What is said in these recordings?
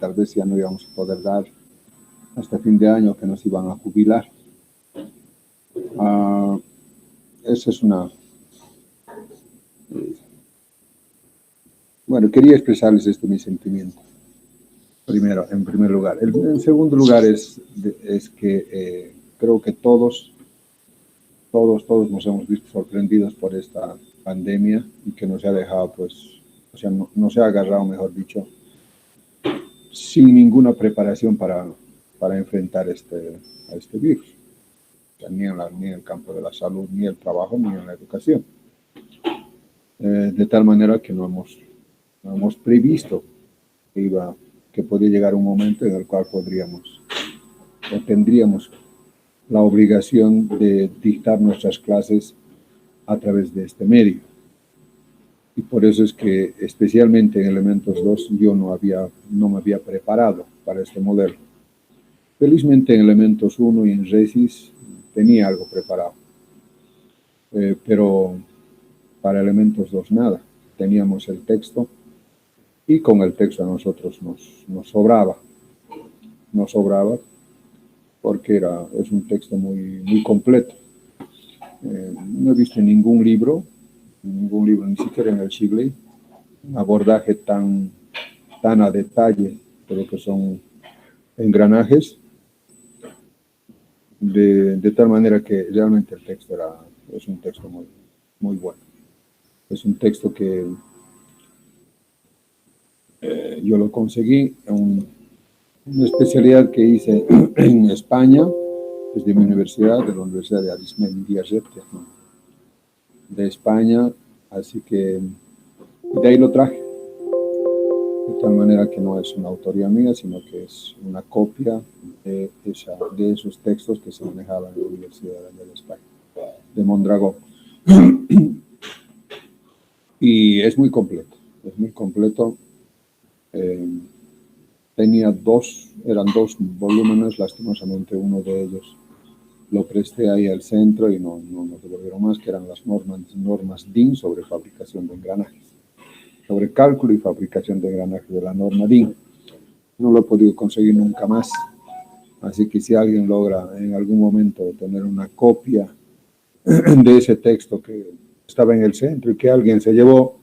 tal vez ya no íbamos a poder dar hasta fin de año, que nos iban a jubilar. Esa es una... Bueno, quería expresarles esto, mi sentimiento. Primero, en primer lugar. En segundo lugar es que creo que todos nos hemos visto sorprendidos por esta pandemia y que nos ha dejado, pues, o sea, nos ha agarrado, mejor dicho, sin ninguna preparación para enfrentar a este virus. O sea, ni en el campo de la salud, ni el trabajo, ni en la educación. De tal manera que no hemos previsto que podría llegar un momento en el cual tendríamos la obligación de dictar nuestras clases a través de este medio. Y por eso es que, especialmente en Elementos 2, yo no me había preparado para este modelo. Felizmente en Elementos 1 y en Resis tenía algo preparado, pero para Elementos 2 nada. Teníamos el texto y con el texto a nosotros nos sobraba. Nos sobraba porque es un texto muy completo. No he visto en ningún libro, ni siquiera en el Shigley, un abordaje tan a detalle de lo que son engranajes, de tal manera que realmente el texto es un texto muy bueno. Es un texto que yo lo conseguí en una especialidad que hice en España, desde mi universidad, de la Universidad de Arizmendi de España, así que de ahí lo traje. De tal manera que no es una autoría mía, sino que es una copia de esos textos que se manejaban en la Universidad de España, de Mondragón. Y es muy completo, eran dos volúmenes, lastimosamente uno de ellos lo presté ahí al centro y no nos devolvieron más, que eran las normas DIN sobre fabricación de engranajes, sobre cálculo y fabricación de engranajes de la norma DIN. No lo he podido conseguir nunca más, así que si alguien logra en algún momento tener una copia de ese texto que estaba en el centro y que alguien se llevó,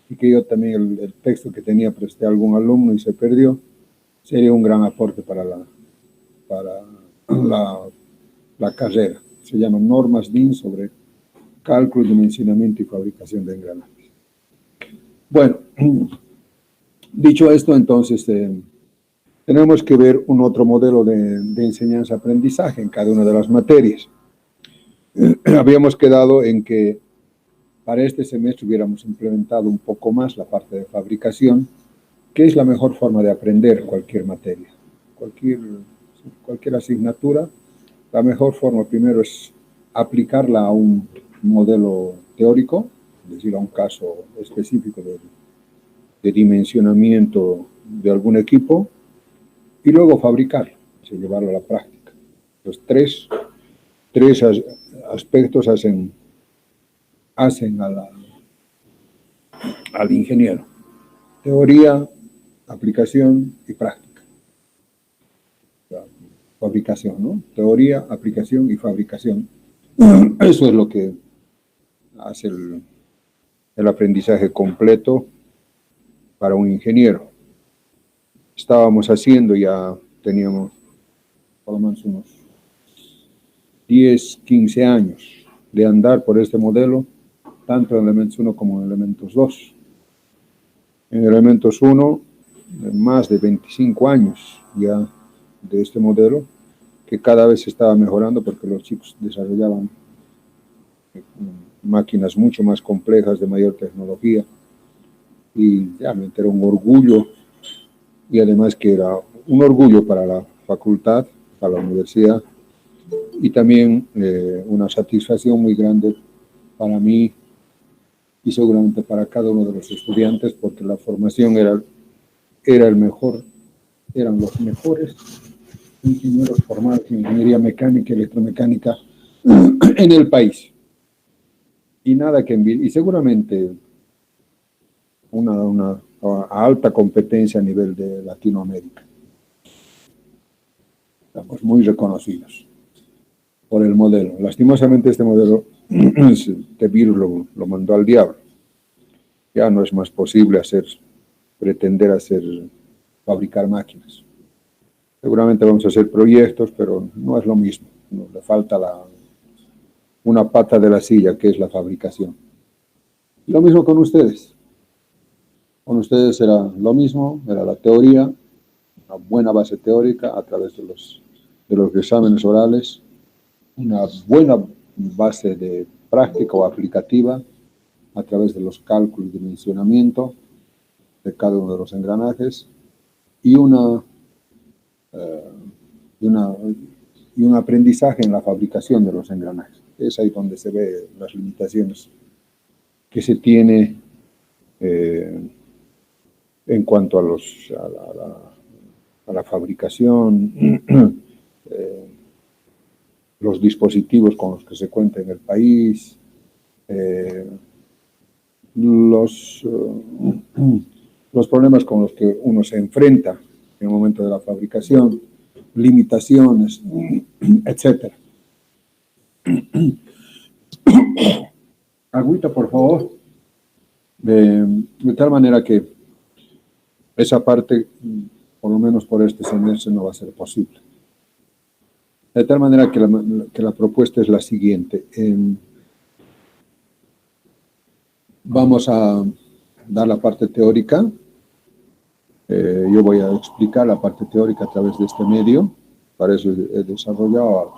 y que yo también el texto que tenía presté a algún alumno y se perdió, sería un gran aporte para la carrera. Se llama Normas DIN sobre cálculo, dimensionamiento y fabricación de engranajes. Bueno, dicho esto, entonces tenemos que ver un otro modelo de enseñanza-aprendizaje en cada una de las materias. Habíamos quedado en que para este semestre hubiéramos implementado un poco más la parte de fabricación, que es la mejor forma de aprender cualquier materia, cualquier asignatura. La mejor forma primero es aplicarla a un modelo teórico, es decir, a un caso específico de dimensionamiento de algún equipo, y luego fabricarlo, o sea, llevarlo a la práctica. Los tres aspectos hacen al ingeniero: teoría, aplicación y práctica. Fabricación, ¿no? Teoría, aplicación y fabricación. Eso es lo que hace el aprendizaje completo para un ingeniero. Estábamos haciendo, ya teníamos por lo menos unos 10, 15 años de andar por este modelo, tanto en Elementos 1 como en Elementos 2. En Elementos 1, más de 25 años ya de este modelo, que cada vez se estaba mejorando porque los chicos desarrollaban máquinas mucho más complejas, de mayor tecnología, y realmente era un orgullo, y además que era un orgullo para la facultad, para la universidad, y también una satisfacción muy grande para mí y seguramente para cada uno de los estudiantes, porque la formación era eran los mejores ingenieros formados en ingeniería mecánica y electromecánica en el país. Y nada que envidiar, y seguramente una a alta competencia a nivel de Latinoamérica. Estamos muy reconocidos por el modelo. Lastimosamente este modelo, este virus lo mandó al diablo. Ya no es más posible pretender fabricar máquinas. Seguramente vamos a hacer proyectos, pero no es lo mismo. Le falta una pata de la silla, que es la fabricación. Lo mismo con ustedes. Con ustedes era lo mismo, era la teoría, una buena base teórica a través de los exámenes orales, una buena base de práctica o aplicativa a través de los cálculos de dimensionamiento de cada uno de los engranajes y un aprendizaje en la fabricación de los engranajes. Es ahí donde se ve las limitaciones que se tiene en cuanto a la fabricación, los dispositivos con los que se cuenta en el país, los problemas con los que uno se enfrenta en el momento de la fabricación, limitaciones, etc. Agüita, por favor. De tal manera que esa parte, por lo menos por este semestre, no va a ser posible. De tal manera que la propuesta es la siguiente. Vamos a dar la parte teórica. Yo voy a explicar la parte teórica a través de este medio. Para eso he desarrollado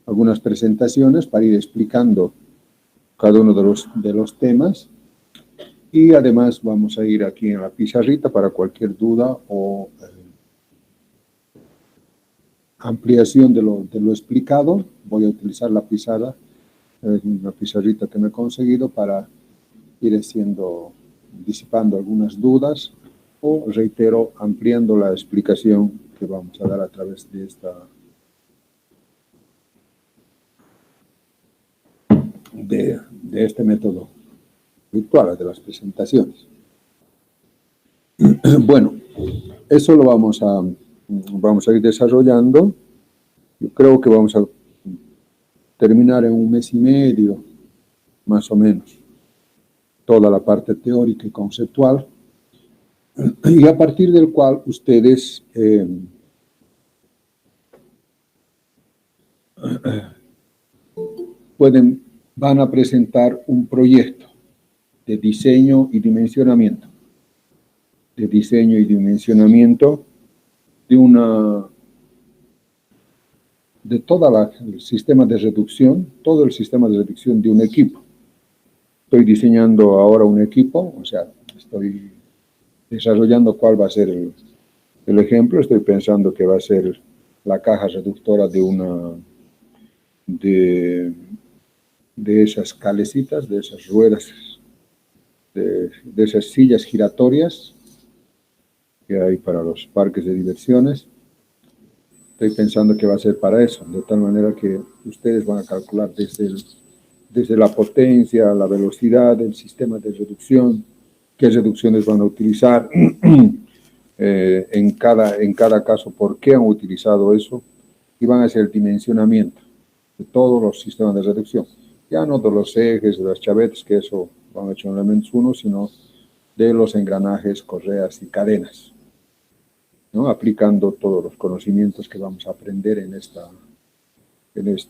algunas presentaciones para ir explicando cada uno de los temas. Y además vamos a ir aquí en la pizarrita para cualquier duda o ampliación de lo explicado. Voy a utilizar la pizarra, una pizarrita que me he conseguido para ir disipando algunas dudas o, reitero, ampliando la explicación que vamos a dar a través de este método virtual, de las presentaciones. Bueno, eso lo vamos a ir desarrollando. Yo creo que vamos a terminar en 1 mes y medio, más o menos, toda la parte teórica y conceptual, y a partir del cual ustedes van a presentar un proyecto de diseño y dimensionamiento. De diseño y dimensionamiento de todo el sistema de reducción, de un equipo. Estoy diseñando ahora un equipo, o sea, estoy desarrollando cuál va a ser el ejemplo. Estoy pensando que va a ser la caja reductora de esas calecitas, de esas ruedas, de esas sillas giratorias que hay para los parques de diversiones. Estoy pensando que va a ser para eso, de tal manera que ustedes van a calcular desde la potencia, la velocidad, el sistema de reducción, qué reducciones van a utilizar, en cada caso, por qué han utilizado eso, y van a hacer el dimensionamiento de todos los sistemas de reducción. Ya no de los ejes, de las chavetas, que eso van hecho en Elementos 1, sino de los engranajes, correas y cadenas, ¿no? Aplicando todos los conocimientos que vamos a aprender en esta pues,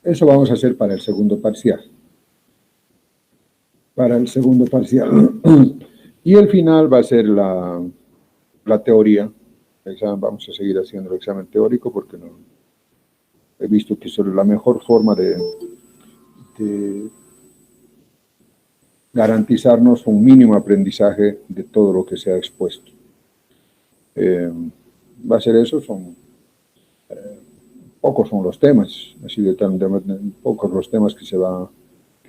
eso vamos a hacer para el segundo parcial. Y el final va a ser la teoría. Vamos a seguir haciendo el examen teórico porque he visto que es la mejor forma de garantizarnos un mínimo aprendizaje de todo lo que se ha expuesto. Va a ser eso, pocos son los temas, así pocos los temas que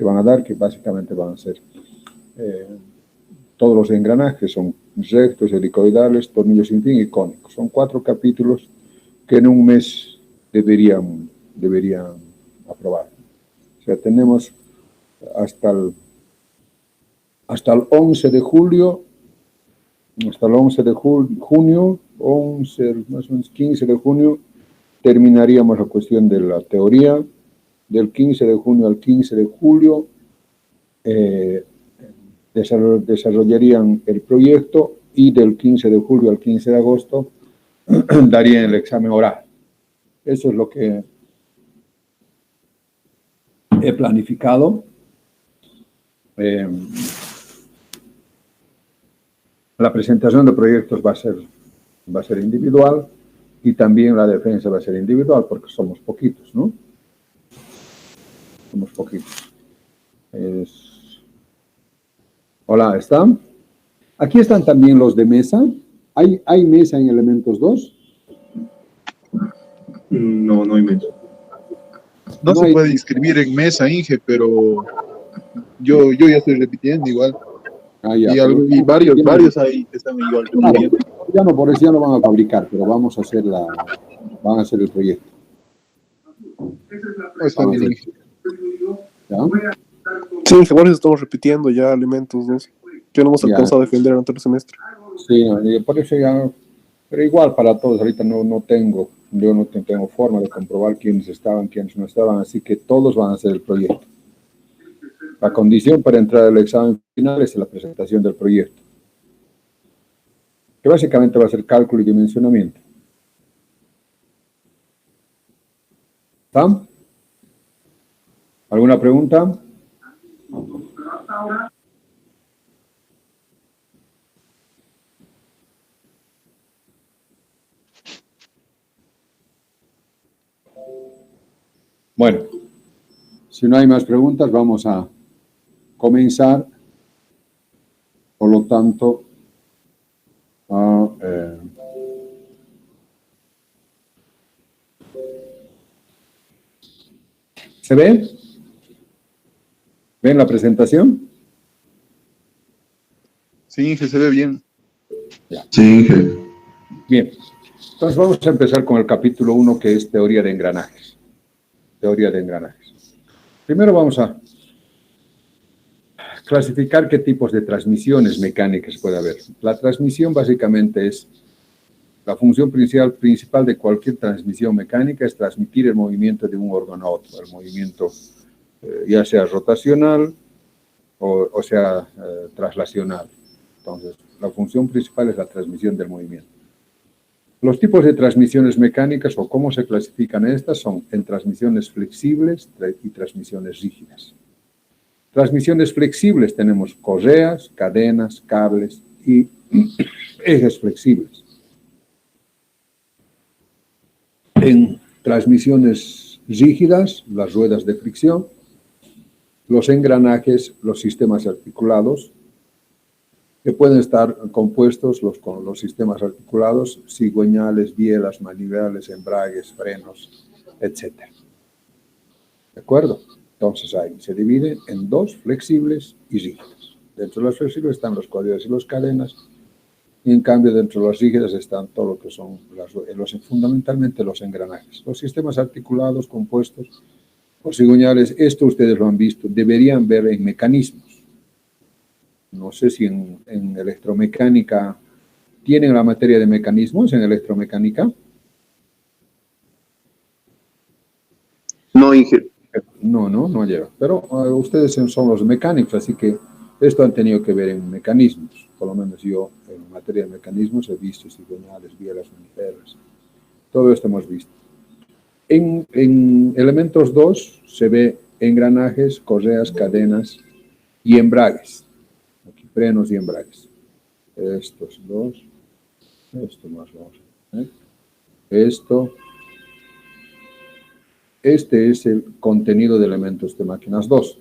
van a dar, que básicamente van a ser todos los engranajes, son rectos, helicoidales, tornillos sin fin y cónicos. Son 4 capítulos que en 1 mes deberían aprobar. O sea, tenemos hasta el 11 de julio, hasta el 11 de junio, 11, más o menos 15 de junio, terminaríamos la cuestión de la teoría. Del 15 de junio al 15 de julio desarrollarían el proyecto y del 15 de julio al 15 de agosto darían el examen oral. Eso es lo que he planificado. La presentación de proyectos va a ser individual y también la defensa va a ser individual porque somos poquitos, ¿no? Somos poquitos. Hola, ¿están? Aquí están también los de mesa. ¿Hay mesa en elementos 2? No, no hay mesa. No se puede inscribir en mesa, Inge, pero yo ya estoy repitiendo igual. Ya, y varios ahí están igual repitiendo. Por eso ya no van a fabricar, pero vamos a hacer el proyecto. Está bien, Inge. ¿Ya? Sí, por eso estamos repitiendo ya elementos 2. Que no hemos alcanzado a defender durante el semestre. Sí, por eso ya, pero igual para todos, ahorita yo no tengo forma de comprobar quiénes estaban, quiénes no estaban, así que todos van a hacer el proyecto. La condición para entrar al examen final es la presentación del proyecto, que básicamente va a ser cálculo y dimensionamiento. ¿Está? ¿Alguna pregunta? Bueno, si no hay más preguntas, vamos a comenzar. Por lo tanto, ¿se ve? ¿Ven la presentación? Sí, Inge, se ve bien. Ya. Sí, Inge. Bien. Entonces vamos a empezar con el capítulo 1, que es teoría de engranajes. Teoría de engranajes. Primero vamos a clasificar qué tipos de transmisiones mecánicas puede haber. La transmisión básicamente es la función principal de cualquier transmisión mecánica es transmitir el movimiento de un órgano a otro, el movimiento ya sea rotacional o sea traslacional. Entonces, la función principal es la transmisión del movimiento. Los tipos de transmisiones mecánicas o cómo se clasifican estas son en transmisiones flexibles y transmisiones rígidas. Transmisiones flexibles tenemos correas, cadenas, cables y ejes flexibles. En transmisiones rígidas, las ruedas de fricción, los engranajes, los sistemas articulados, que pueden estar compuestos con los sistemas articulados, cigüeñales, bielas, maniveles, embragues, frenos, etc. ¿De acuerdo? Entonces ahí se dividen en dos, flexibles y rígidas. Dentro de las flexibles están las correas y las cadenas, y en cambio dentro de las rígidas están todo lo que son fundamentalmente los engranajes. Los sistemas articulados, compuestos, los cigüeñales, esto ustedes lo han visto, deberían ver en mecanismos. No sé si en electromecánica tienen la materia de mecanismos en electromecánica. No, Inge. No lleva. Pero ustedes son los mecánicos, así que esto han tenido que ver en mecanismos. Por lo menos yo en materia de mecanismos he visto cigüeñales, bielas, maniveles. Todo esto hemos visto. En elementos 2 se ve engranajes, correas, cadenas y embragues. Aquí frenos y embragues. Estos dos. Esto más vamos a ver. Esto. Este es el contenido de elementos de máquinas 2.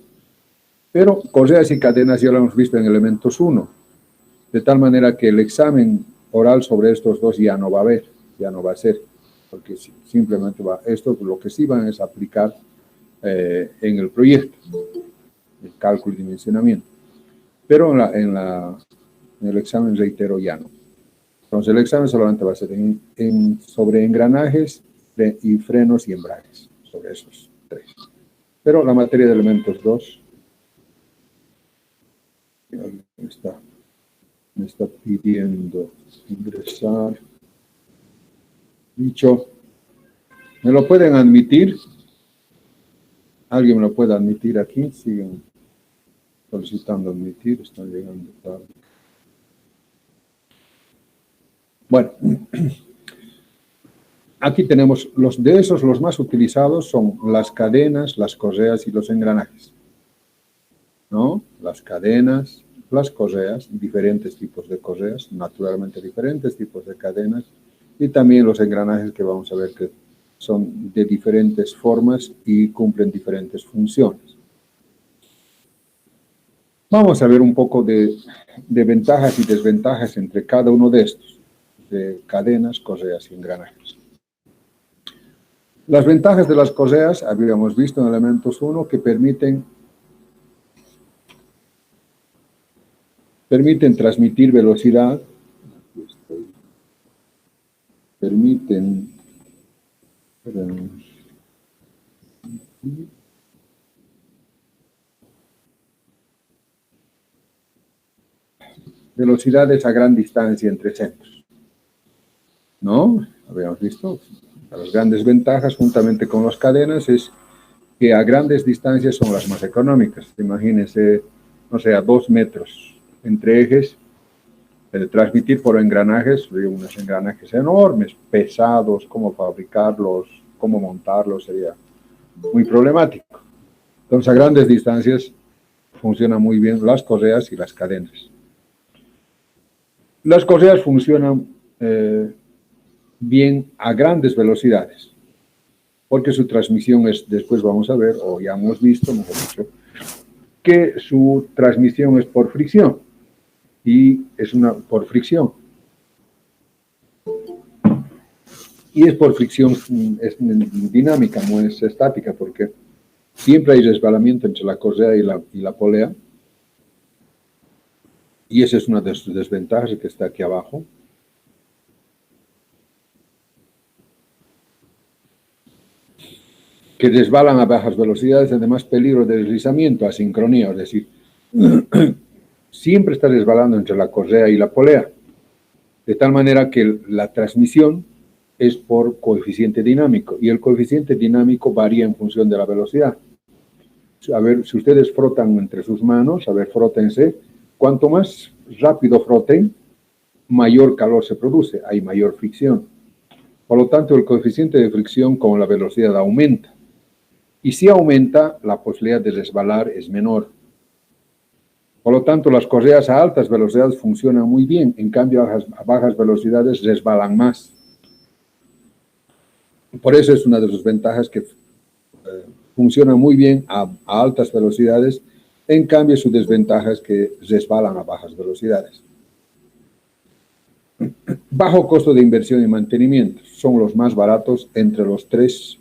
Pero correas y cadenas ya lo hemos visto en elementos 1. De tal manera que el examen oral sobre estos dos ya no va a haber, ya no va a ser. Porque simplemente esto lo que sí van es aplicar en el proyecto, el cálculo y dimensionamiento. Pero en el examen, reitero, ya no. Entonces el examen solamente va a ser sobre engranajes y frenos y embragues, sobre esos tres. Pero la materia de elementos 2 me está pidiendo ingresar. Dicho, ¿me lo pueden admitir? ¿Alguien me lo puede admitir aquí? Siguen solicitando admitir, están llegando tarde. Bueno, aquí tenemos los más utilizados son las cadenas, las correas y los engranajes, ¿no? Las cadenas, las correas, diferentes tipos de correas, naturalmente diferentes tipos de cadenas, y también los engranajes que vamos a ver que son de diferentes formas y cumplen diferentes funciones. Vamos a ver un poco de ventajas y desventajas entre cada uno de estos, de cadenas, correas y engranajes. Las ventajas de las correas, habíamos visto en elementos 1, que permiten transmitir velocidad, permiten velocidades a gran distancia entre centros, ¿no? Habíamos visto, las grandes ventajas juntamente con las cadenas es que a grandes distancias son las más económicas. Imagínense, no sé, a 2 metros entre ejes, transmitir por engranajes, unos engranajes enormes, pesados, cómo fabricarlos, cómo montarlos, sería muy problemático. Entonces, a grandes distancias funcionan muy bien las correas y las cadenas. Las correas funcionan bien a grandes velocidades, porque su transmisión es, después vamos a ver, o ya hemos visto, mejor dicho, que su transmisión es por fricción, y es por fricción. Y es por fricción, es dinámica, no es estática, porque siempre hay resbalamiento entre la correa y la polea, y esa es una de sus desventajas que está aquí abajo. Que resbalan a bajas velocidades, además peligro de deslizamiento, asincronía, es decir, siempre está resbalando entre la correa y la polea, de tal manera que la transmisión es por coeficiente dinámico, y el coeficiente dinámico varía en función de la velocidad. A ver, si ustedes frotan entre sus manos, a ver, frótense, cuanto más rápido froten, mayor calor se produce, hay mayor fricción. Por lo tanto, el coeficiente de fricción con la velocidad aumenta. Y si aumenta, la posibilidad de resbalar es menor. Por lo tanto, las correas a altas velocidades funcionan muy bien, en cambio a bajas velocidades resbalan más. Por eso es una de sus ventajas que funcionan muy bien a altas velocidades, en cambio su desventaja es que resbalan a bajas velocidades. Bajo costo de inversión y mantenimiento, son los más baratos entre los 3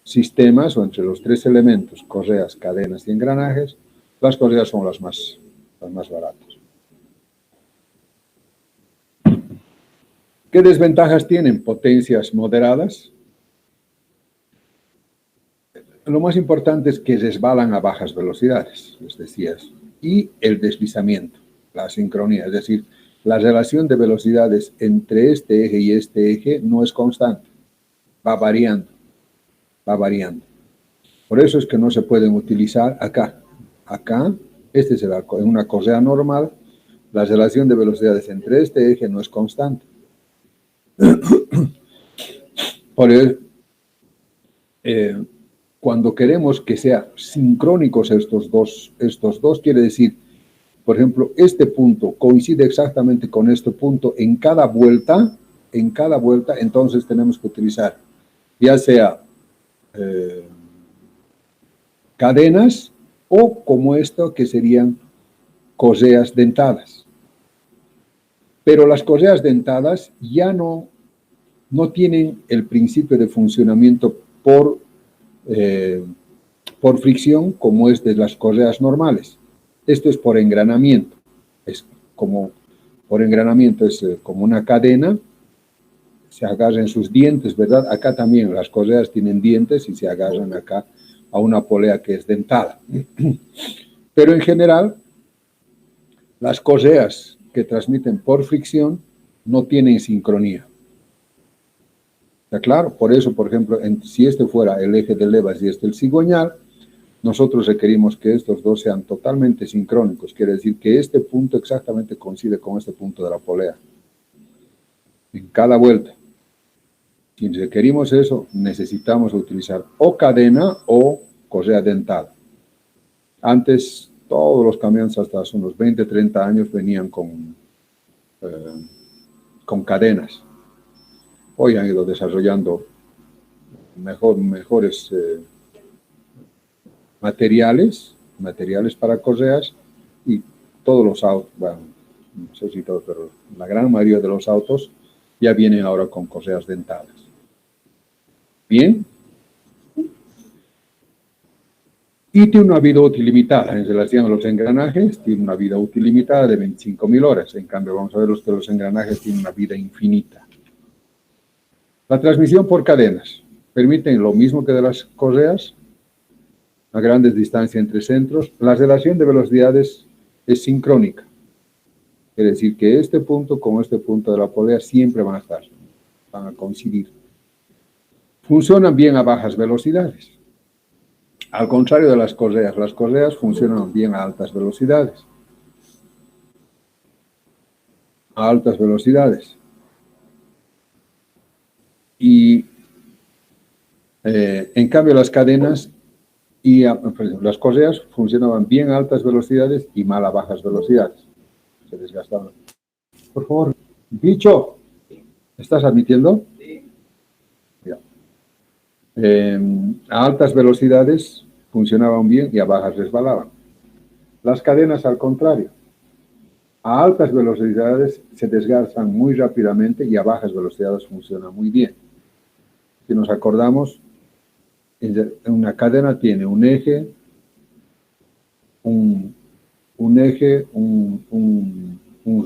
sistemas o entre los 3 elementos, correas, cadenas y engranajes. Las correas son las más baratas. ¿Qué desventajas tienen? Potencias moderadas. Lo más importante es que resbalan a bajas velocidades, les decía eso. Y el deslizamiento, la sincronía, es decir, la relación de velocidades entre este eje y este eje no es constante, va variando. Por eso es que no se pueden utilizar acá. Acá, en una correa normal, la relación de velocidades entre este eje no es constante. Por eso, cuando queremos que sean sincrónicos estos dos, quiere decir, por ejemplo, este punto coincide exactamente con este punto en cada vuelta, entonces tenemos que utilizar ya sea cadenas o como esto que serían correas dentadas. Pero las correas dentadas ya no tienen el principio de funcionamiento por fricción como es de las correas normales. Esto es por engranamiento. Es como por engranamiento, es como una cadena. Se agarran sus dientes, ¿verdad? Acá también las correas tienen dientes y se agarran acá a una polea que es dentada. Pero en general, las correas que transmiten por fricción no tienen sincronía. ¿Está claro? Por eso, por ejemplo, si este fuera el eje de levas y este el cigüeñal, nosotros requerimos que estos dos sean totalmente sincrónicos. Quiere decir que este punto exactamente coincide con este punto de la polea. En cada vuelta. Si requerimos eso, necesitamos utilizar o cadena o correa dentada. Antes, todos los camiones hasta hace unos 20, 30 años venían con cadenas. Hoy han ido desarrollando mejores materiales para correas, y todos los autos, bueno, no sé si todos, pero la gran mayoría de los autos ya vienen ahora con correas dentadas. Bien. Y tiene una vida útil limitada. En relación a los engranajes, tiene una vida útil limitada de 25.000 horas. En cambio, vamos a ver que los engranajes tienen una vida infinita. La transmisión por cadenas permite lo mismo que de las correas, a grandes distancias entre centros. La relación de velocidades es sincrónica. Quiere decir que este punto con este punto de la polea siempre van a coincidir. Funcionan bien a bajas velocidades. Al contrario de las correas funcionan bien a altas velocidades. A altas velocidades. Y en cambio las cadenas y las correas funcionaban bien a altas velocidades y mal a bajas velocidades. Se desgastaban. Por favor, bicho, ¿estás admitiendo? Sí. Ya. A altas velocidades funcionaban bien y a bajas resbalaban. Las cadenas, al contrario, a altas velocidades se desgastan muy rápidamente y a bajas velocidades funcionan muy bien. Si nos acordamos, una cadena tiene un eje, un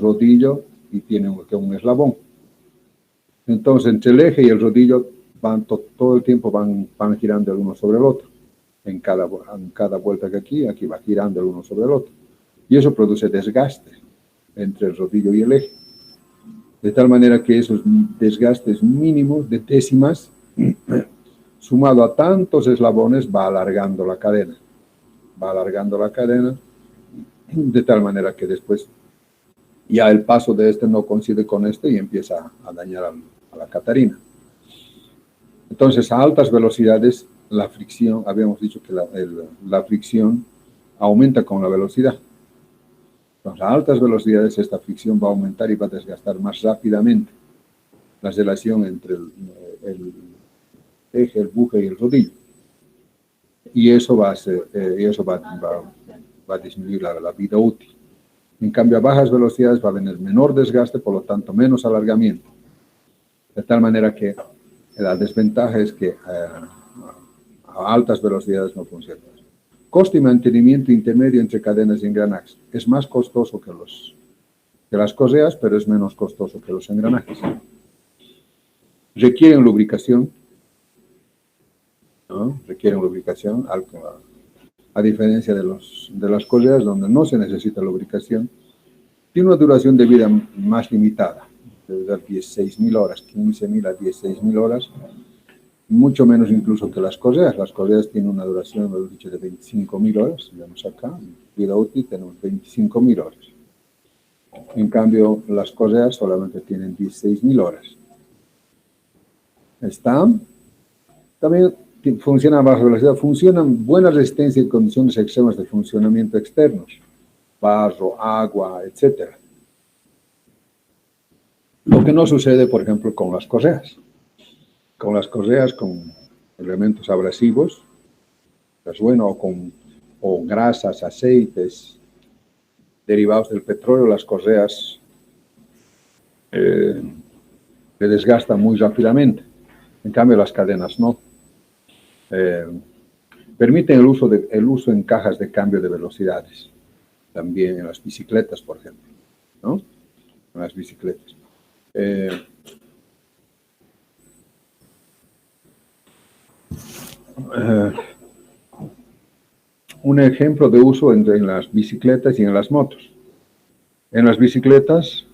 rodillo y tiene un eslabón. Entonces, entre el eje y el rodillo todo el tiempo van girando el uno sobre el otro. En cada vuelta que aquí va girando el uno sobre el otro. Y eso produce desgaste entre el rodillo y el eje. De tal manera que esos desgastes mínimos de décimas, sumado a tantos eslabones, va alargando la cadena. Va alargando la cadena, de tal manera que después ya el paso de este no coincide con este y empieza a dañar a la catarina. Entonces, a altas velocidades, la fricción, habíamos dicho que la fricción aumenta con la velocidad. Entonces, a altas velocidades esta fricción va a aumentar y va a desgastar más rápidamente la relación entre el eje, el buje y el rodillo. Y eso va a disminuir la vida útil. En cambio, a bajas velocidades va a tener menor desgaste, por lo tanto, menos alargamiento. De tal manera que la desventaja es que a altas velocidades no funciona. Coste y mantenimiento intermedio entre cadenas y engranajes. Es más costoso que las correas, pero es menos costoso que los engranajes. Requieren lubricación, ¿no? Requieren lubricación, a diferencia de las correas, donde no se necesita lubricación. Tiene una duración de vida más limitada, de 16.000 horas, 15.000 a 16.000 horas, mucho menos incluso que las correas. Las correas tienen una duración, hemos dicho, de 25.000 horas, vemos acá, vida útil tenemos 25.000 horas. En cambio, las correas solamente tienen 16.000 horas. También funcionan a baja velocidad, funcionan buena resistencia en condiciones extremas de funcionamiento externos, barro, agua, etc. Lo que no sucede, por ejemplo, con las correas. Con las correas, con elementos abrasivos, pues bueno, o grasas, aceites, derivados del petróleo, las correas se desgastan muy rápidamente. En cambio, las cadenas no. Permiten el uso en cajas de cambio de velocidades. También en las bicicletas, por ejemplo, ¿no? En las bicicletas. un ejemplo de uso en las bicicletas y en las motos. En las bicicletas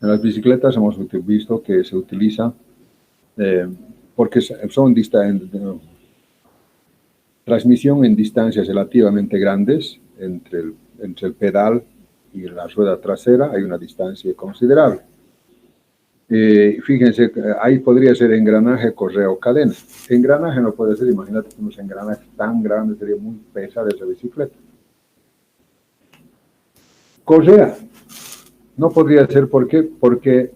hemos visto que se utiliza porque son transmisión en distancias relativamente grandes entre el pedal y la rueda trasera, hay una distancia considerable. Fíjense, ahí podría ser engranaje, correa o cadena. Engranaje no puede ser, imagínate que unos engranajes tan grandes, sería muy pesada esa bicicleta. Correa, no podría ser, ¿por qué? Porque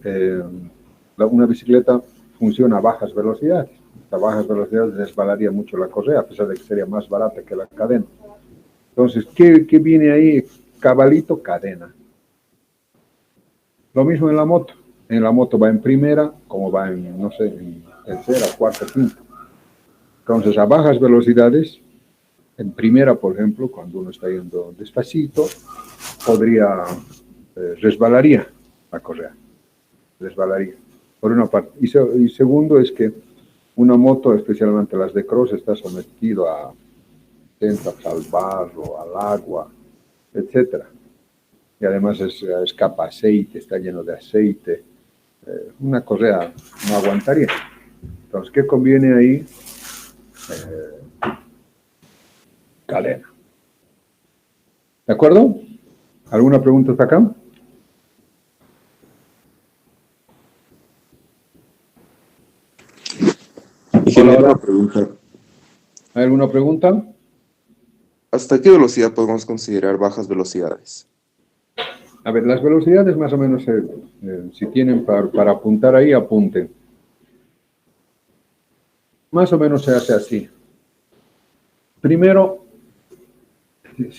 una bicicleta funciona a bajas velocidades. A bajas velocidades desbalaría mucho la correa, a pesar de que sería más barata que la cadena. Entonces, ¿qué viene ahí? Cabalito, cadena. Lo mismo en la moto. En la moto va en primera, como va en, no sé, en tercera, cuarta, quinta. Entonces, a bajas velocidades, en primera, por ejemplo, cuando uno está yendo despacito, resbalaría la correa. Resbalaría, por una parte. Y segundo es que una moto, especialmente las de cross, está sometido a tentas al barro, al agua, etcétera. Y además escapa aceite, está lleno de aceite. Una correa no aguantaría. Entonces, ¿qué conviene ahí? Cadena. ¿De acuerdo? ¿Alguna pregunta hasta acá? Ingeniero, una pregunta. ¿Hay alguna pregunta? ¿Hasta qué velocidad podemos considerar bajas velocidades? A ver, las velocidades más o menos, si tienen para apuntar ahí, apunten. Más o menos se hace así. Primero, o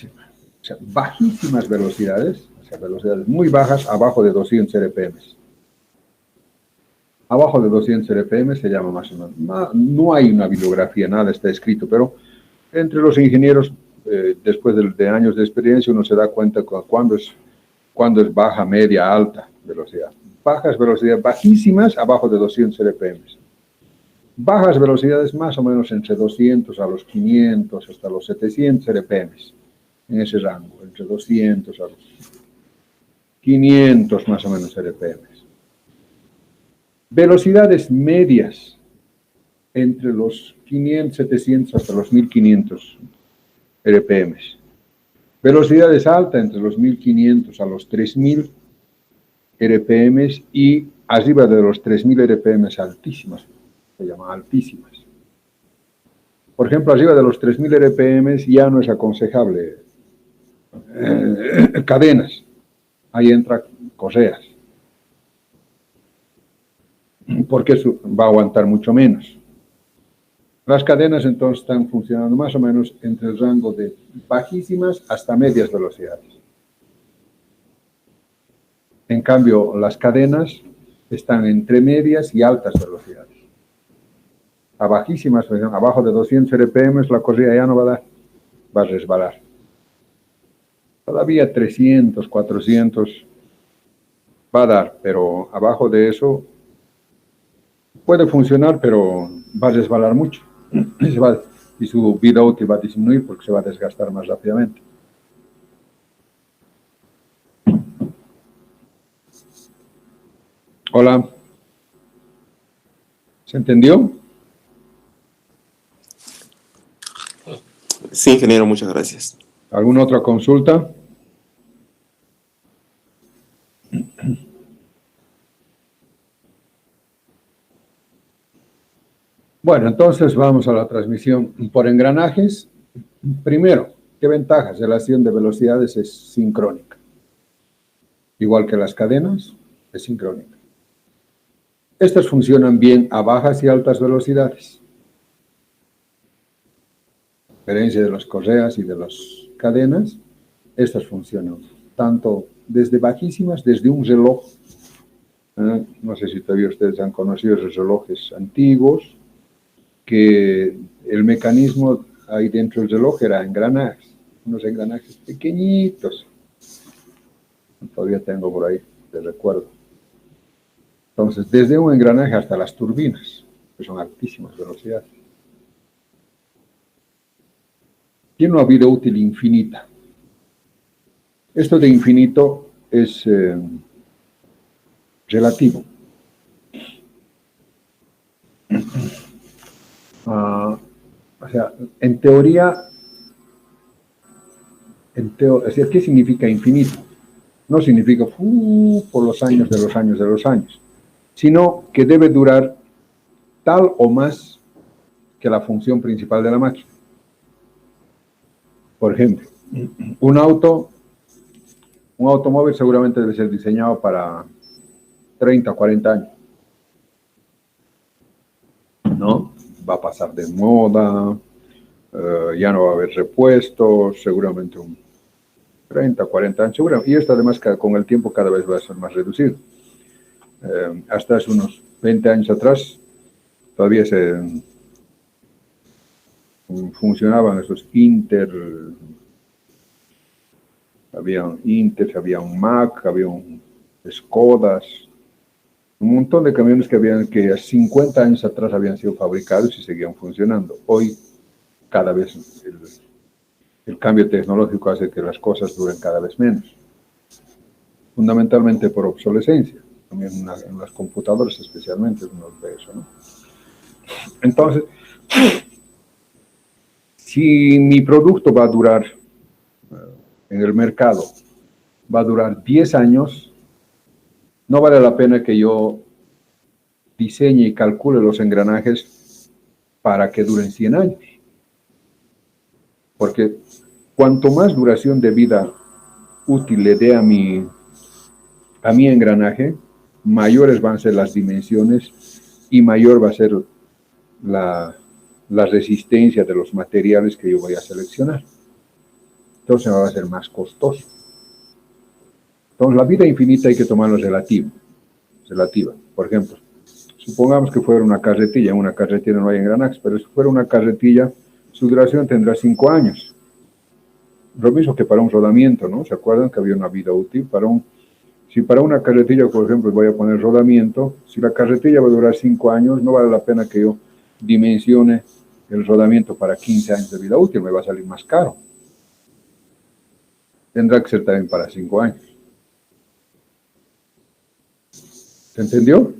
sea, bajísimas velocidades, o sea, velocidades muy bajas, abajo de 200 RPM. Abajo de 200 RPM se llama más o menos. No hay una bibliografía, nada está escrito, pero entre los ingenieros, después de años de experiencia, uno se da cuenta cuando es baja, media, alta velocidad. Bajas velocidades bajísimas, abajo de 200 RPM. Bajas velocidades más o menos entre 200 a los 500 hasta los 700 RPM. En ese rango, entre 200 a los 500 más o menos RPM. Velocidades medias entre los 500, 700 hasta los 1500 RPM. Velocidades altas entre los 1500 a los 3000 RPM y arriba de los 3000 RPM altísimas, se llaman altísimas. Por ejemplo, arriba de los 3000 RPM ya no es aconsejable cadenas, ahí entra correas, porque eso va a aguantar mucho menos. Las cadenas entonces están funcionando más o menos entre el rango de bajísimas hasta medias velocidades. En cambio, las cadenas están entre medias y altas velocidades. A bajísimas, abajo de 200 RPM, la correa ya no va a dar, va a resbalar. Todavía 300, 400 va a dar, pero abajo de eso puede funcionar, pero va a resbalar mucho. Y su vida útil va a disminuir porque se va a desgastar más rápidamente. Hola. ¿Se entendió? Sí, ingeniero, muchas gracias. ¿Alguna otra consulta? Bueno, entonces vamos a la transmisión por engranajes. Primero, ¿qué ventajas? La relación de velocidades es sincrónica. Igual que las cadenas, es sincrónica. Estas funcionan bien a bajas y altas velocidades. A diferencia de las correas y de las cadenas, estas funcionan tanto desde bajísimas, desde un reloj. No sé si todavía ustedes han conocido esos relojes antiguos, que el mecanismo ahí dentro del reloj era engranajes, unos engranajes pequeñitos. Todavía tengo por ahí, te recuerdo. Entonces, desde un engranaje hasta las turbinas, que son altísimas velocidades. tiene una vida útil infinita. Esto de infinito es relativo. O sea, en teoría, ¿qué significa infinito? No significa por los años de los años de los años, sino que debe durar tal o más que la función principal de la máquina. Por ejemplo, un automóvil seguramente debe ser diseñado para 30 o 40 años. ¿No? Va a pasar de moda, ya no va a haber repuestos, seguramente un 30, 40 años, seguramente. Y esto además con el tiempo cada vez va a ser más reducido. Hasta hace unos 20 años atrás todavía funcionaban esos había un Mack, había un Skodas, un montón de camiones que 50 años atrás habían sido fabricados y seguían funcionando. Hoy, cada vez el cambio tecnológico hace que las cosas duren cada vez menos. Fundamentalmente por obsolescencia. También en las computadoras especialmente uno ve eso, ¿no? Entonces, si mi producto va a durar en el mercado, va a durar 10 años, no vale la pena que yo diseñe y calcule los engranajes para que duren 100 años. Porque cuanto más duración de vida útil le dé a mi engranaje, mayores van a ser las dimensiones y mayor va a ser la resistencia de los materiales que yo voy a seleccionar. Entonces va a ser más costoso. Entonces la vida infinita hay que tomarlo relativa. Por ejemplo, supongamos que fuera una carretilla. En una carretilla no hay engranajes, pero si fuera una carretilla, su duración tendrá 5 años. Lo mismo que para un rodamiento, ¿no? ¿Se acuerdan que había una vida útil? Si para una carretilla, por ejemplo, voy a poner rodamiento, si la carretilla va a durar 5 años, no vale la pena que yo dimensione el rodamiento para 15 años de vida útil, me va a salir más caro. Tendrá que ser también para 5 años. ¿Se entendió?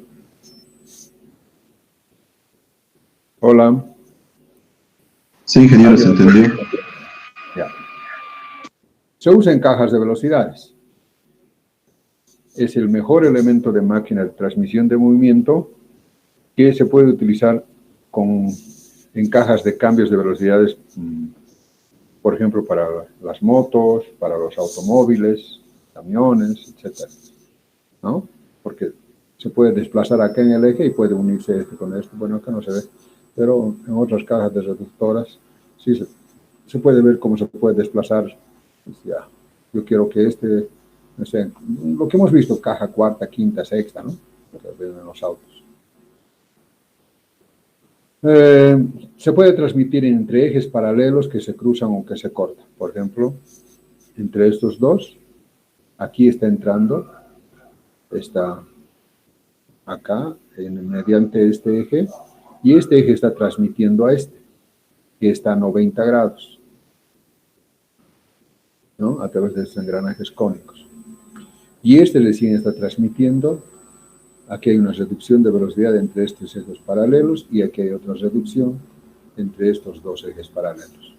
Hola. Sí, ingeniero, se entendió. Ya. Se usa en cajas de velocidades. Es el mejor elemento de máquina de transmisión de movimiento que se puede utilizar en cajas de cambios de velocidades, por ejemplo, para las motos, para los automóviles, camiones, etc. ¿No? Porque se puede desplazar acá en el eje y puede unirse este con esto. Bueno, acá no se ve, pero en otras cajas de reductoras sí se puede ver cómo se puede desplazar. Pues ya, yo quiero que no sé, lo que hemos visto, caja cuarta, quinta, sexta, ¿no? Que ven en los autos. Se puede transmitir entre ejes paralelos que se cruzan o que se cortan. Por ejemplo, entre estos dos, aquí está entrando, está acá, mediante este eje, y este eje está transmitiendo a este, que está a 90 grados, ¿no? A través de estos engranajes cónicos. Y este recién está transmitiendo. Aquí hay una reducción de velocidad entre estos ejes paralelos y aquí hay otra reducción entre estos dos ejes paralelos.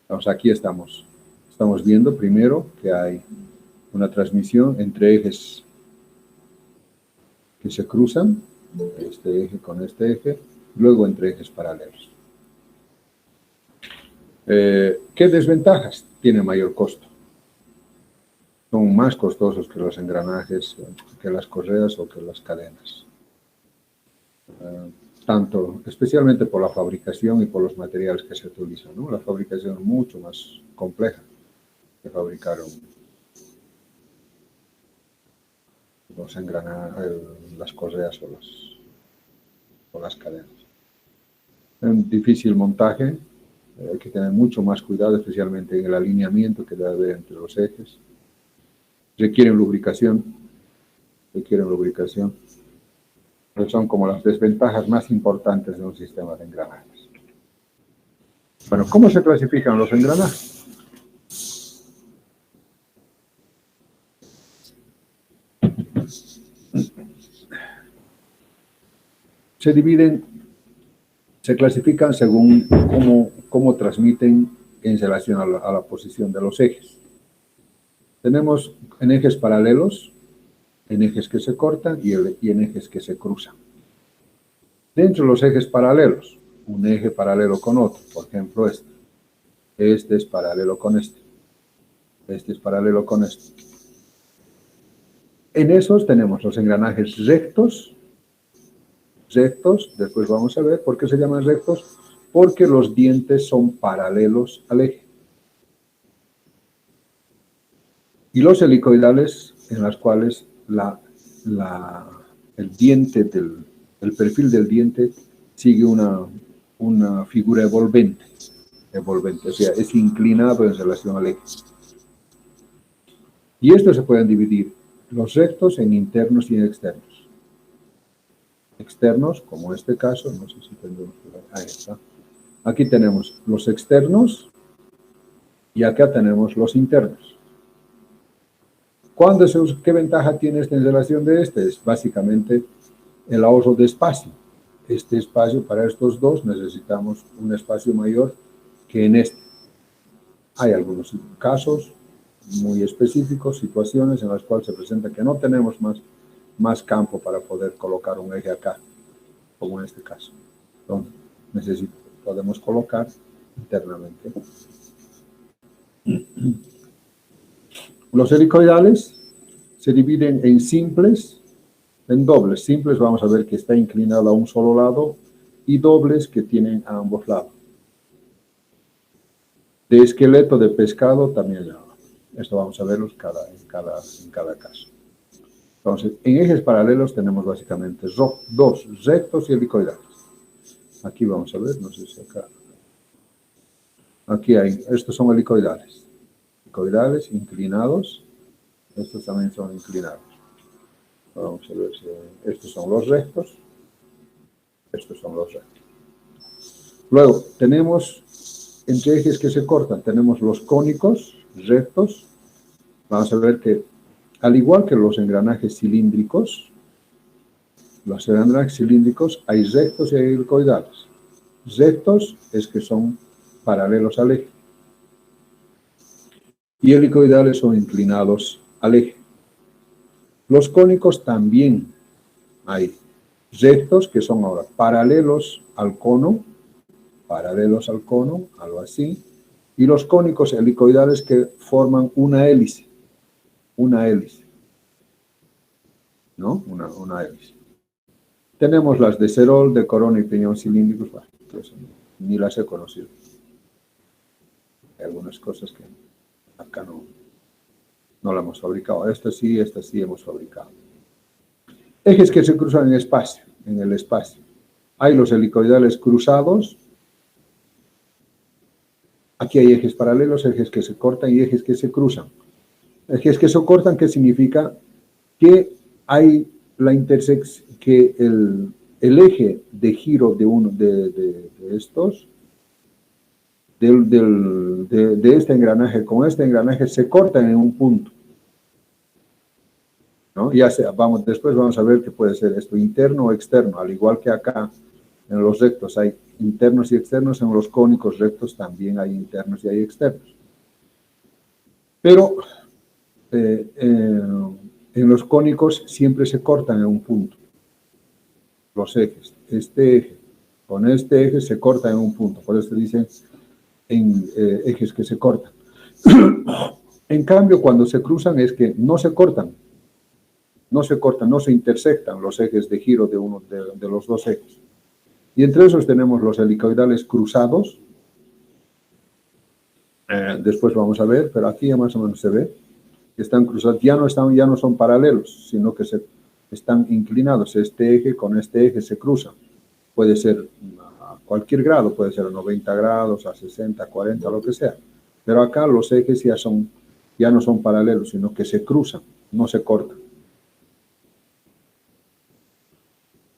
Entonces aquí estamos viendo primero que hay una transmisión entre ejes que se cruzan, este eje con este eje, luego entre ejes paralelos. ¿Qué desventajas? Tiene mayor costo. Son más costosos que los engranajes, que las correas o que las cadenas. Especialmente por la fabricación y por los materiales que se utilizan, ¿no? La fabricación es mucho más compleja que fabricar los engranajes, las correas o las cadenas. Es un difícil montaje, hay que tener mucho más cuidado, especialmente en el alineamiento que debe haber entre los ejes. Requieren lubricación, pero son como las desventajas más importantes de un sistema de engranajes. Bueno, ¿cómo se clasifican los engranajes? Se dividen, se clasifican según cómo transmiten en relación a la posición de los ejes. Tenemos en ejes paralelos, en ejes que se cortan y en ejes que se cruzan. Dentro de los ejes paralelos, un eje paralelo con otro, por ejemplo este es paralelo con este es paralelo con este. En esos tenemos los engranajes rectos, después vamos a ver por qué se llaman rectos, porque los dientes son paralelos al eje. Y los helicoidales, en las cuales el diente el perfil del diente sigue una figura evolvente, o sea, es inclinado en relación al eje. Y estos se pueden dividir los rectos en internos y en externos. Externos, como este caso, no sé si tendremos que ver, ahí está. Aquí tenemos los externos y acá tenemos los internos. ¿Qué ventaja tiene esta en relación de este? Es básicamente el ahorro de espacio. Este espacio para estos dos necesitamos un espacio mayor que en este. Hay algunos casos muy específicos, situaciones en las cuales se presenta que no tenemos más campo para poder colocar un eje acá, como en este caso. Entonces, podemos colocar internamente. Los helicoidales se dividen en simples, en dobles. Simples vamos a ver que está inclinado a un solo lado y dobles que tienen a ambos lados. De esqueleto de pescado también. Esto vamos a verlos en cada caso. Entonces, en ejes paralelos tenemos básicamente dos rectos y helicoidales. Aquí vamos a ver, no sé si acá. Aquí estos son helicoidales. Helicoidales inclinados. Estos también son inclinados. Vamos a ver si estos son los rectos. Estos son los rectos. Luego, tenemos entre ejes que se cortan, tenemos los cónicos, rectos. Vamos a ver que, al igual que los engranajes cilíndricos, hay rectos y hay helicoidales. Rectos es que son paralelos al eje. Y helicoidales son inclinados al eje. Los cónicos también hay rectos que son ahora paralelos al cono, algo así, y los cónicos helicoidales que forman una hélice, ¿no? Una hélice. Tenemos las de cerol, de corona y piñón cilíndricos, bueno, pues, ni las he conocido. Hay algunas cosas que acá no la hemos fabricado. Esta sí hemos fabricado. Ejes que se cruzan en el espacio. Hay los helicoidales cruzados. Aquí hay ejes paralelos, ejes que se cortan y ejes que se cruzan. Ejes que se cortan, ¿qué significa? Que hay la intersección, que el eje de giro de estos, de este engranaje con este engranaje, se cortan en un punto, ¿no? Después vamos a ver que puede ser esto interno o externo, al igual que acá en los rectos hay internos y externos, en los cónicos rectos también hay internos y hay externos. Pero en los cónicos siempre se cortan en un punto los ejes. Este eje con este eje se cortan en un punto, por eso dicen ejes que se cortan. En cambio, cuando se cruzan es que no se cortan, no se intersectan los ejes de giro de los dos ejes. Y entre esos tenemos los helicoidales cruzados. Después vamos a ver, pero aquí ya más o menos se ve que están cruzados, ya no son paralelos, sino que están inclinados. Este eje con este eje se cruzan. Puede ser a cualquier grado, puede ser a 90 grados, a 60, 40, lo que sea. Pero acá los ejes ya no son paralelos, sino que se cruzan, no se cortan.